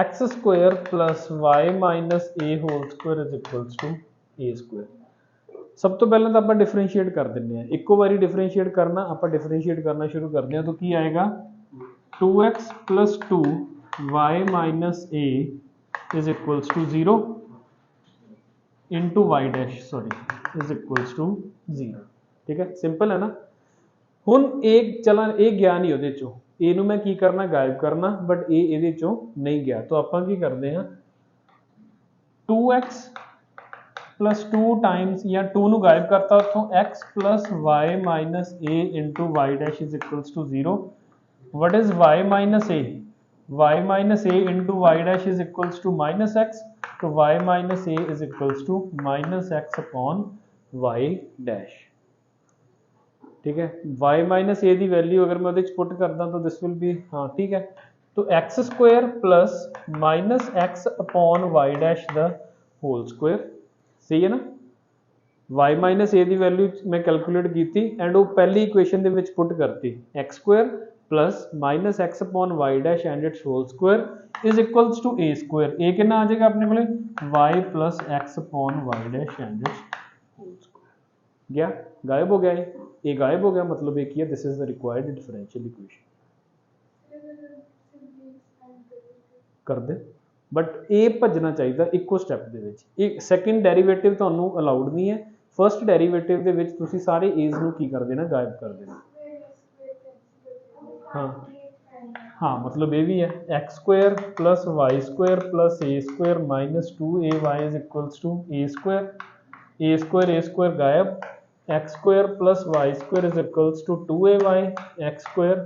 x square plus y minus A whole square is equals to A square. सब तो पहले तो आप डिफरेंशिएट कर देंगे हैं, इको बारी डिफरेंशिएट करना, आप डिफरेंशिएट करना शुरू करते हैं। तो की आएगा? 2x plus 2 y minus a is equals to 0 into y dash sorry is equals to 0। ठीक है, सिंपल है ना। हुण एक चला ये गया नहीं उहदे चों, ए नूं मैं की करना? गायब करना, बट ए इहदे चों नहीं गया। तो आपां की करदे हां, 2x प्लस 2 टाइम्स या 2 नूं गायब करता उत्थों, x plus y minus a into y dash is equals to 0। What is y minus a? y minus a into y dash is equals to minus x। तो y minus a is equals to minus x upon y dash। ठीक है, y minus a दी value अगर मैं उहदे put करदा तो this will B, हाँ ठीक है, तो x square plus minus x upon y dash the whole square. सही है ना। y माइनस a दी वैल्यू मैं कैलकुलेट की थी एंड वो पहली इक्वेशन दे विच पुट करती, x square plus minus x upon y dash and its whole square is equals to A square. A कितना आ जाएगा अपने को? Y plus x upon y dash and its whole square. गया, गायब हो गया, ये गायब हो गया, मतलब एक ही है। This is the required differential equation. कर दे, बट ये भजना चाहिए इको स्टैप दे विच। एक सैकेंड डेरीवेटिव तुहानू अलाउड नहीं है, फर्स्ट डेरीवेटिव दे विच तुसी सारे एज नू की कर देना? गायब कर देना। हाँ हाँ मतलब ये भी है x square plus y square plus a square minus 2ay is equals to A square गायब, x square plus y square is equals to 2ay, x square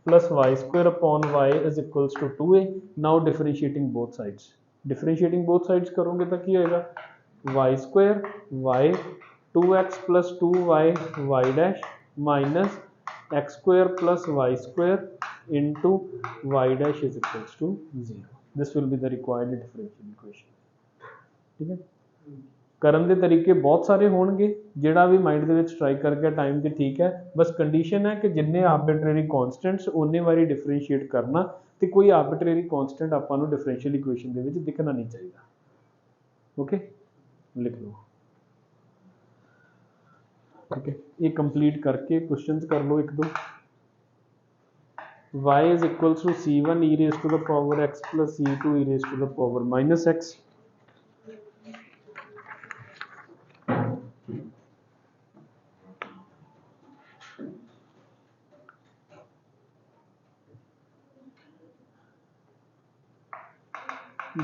plus y square upon y is equals to 2a। Now differentiating both sides, differentiating both sides करोगे तो क्या होगा, y square y 2x प्लस 2y y dash minus x square plus y square into y dash is equals to 0। This will be the required differential equation. ठीक है, ਕਰਨ ਦੇ ਤਰੀਕੇ ਬਹੁਤ ਸਾਰੇ ਹੋਣਗੇ, ਜਿਹੜਾ ਵੀ ਮਾਈਂਡ ਦੇ ਵਿੱਚ ਟਰਾਈ ਕਰਕੇ ਟਾਈਮ ਤੇ ਠੀਕ ਹੈ, ਬਸ ਕੰਡੀਸ਼ਨ ਹੈ ਕਿ ਜਿੰਨੇ ਆਰਬਿਟਰਰੀ ਕਨਸਟੈਂਟਸ ਉਹਨੇ ਵਾਰੀ ਡਿਫਰੈਂਸ਼ੀਏਟ ਕਰਨਾ ਤੇ ਕੋਈ ਆਰਬਿਟਰਰੀ ਕਨਸਟੈਂਟ ਆਪਾਂ ਨੂੰ ਡਿਫਰੈਂਸ਼ੀਅਲ ਇਕੁਏਸ਼ਨ ਦੇ ਵਿੱਚ ਦਿਖਣਾ ਨਹੀਂ ਚਾਹੀਦਾ। ਓਕੇ ਲਿਖ ਲਓ। ठीक है, ये कंप्लीट करके क्वेश्चंस कर लो एक दो। y is equals to c1 e raised to the power x plus c2 e raised to the power minus x।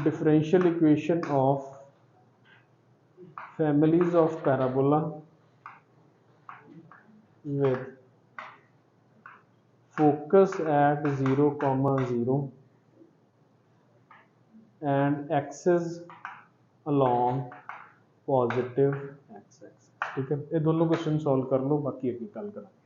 differential equation of families of parabola with focus at 0, 0 and axis along positive x axis। ठीक है, ये दोनों question solve कर लो, बाकी अभी कल करेंगे।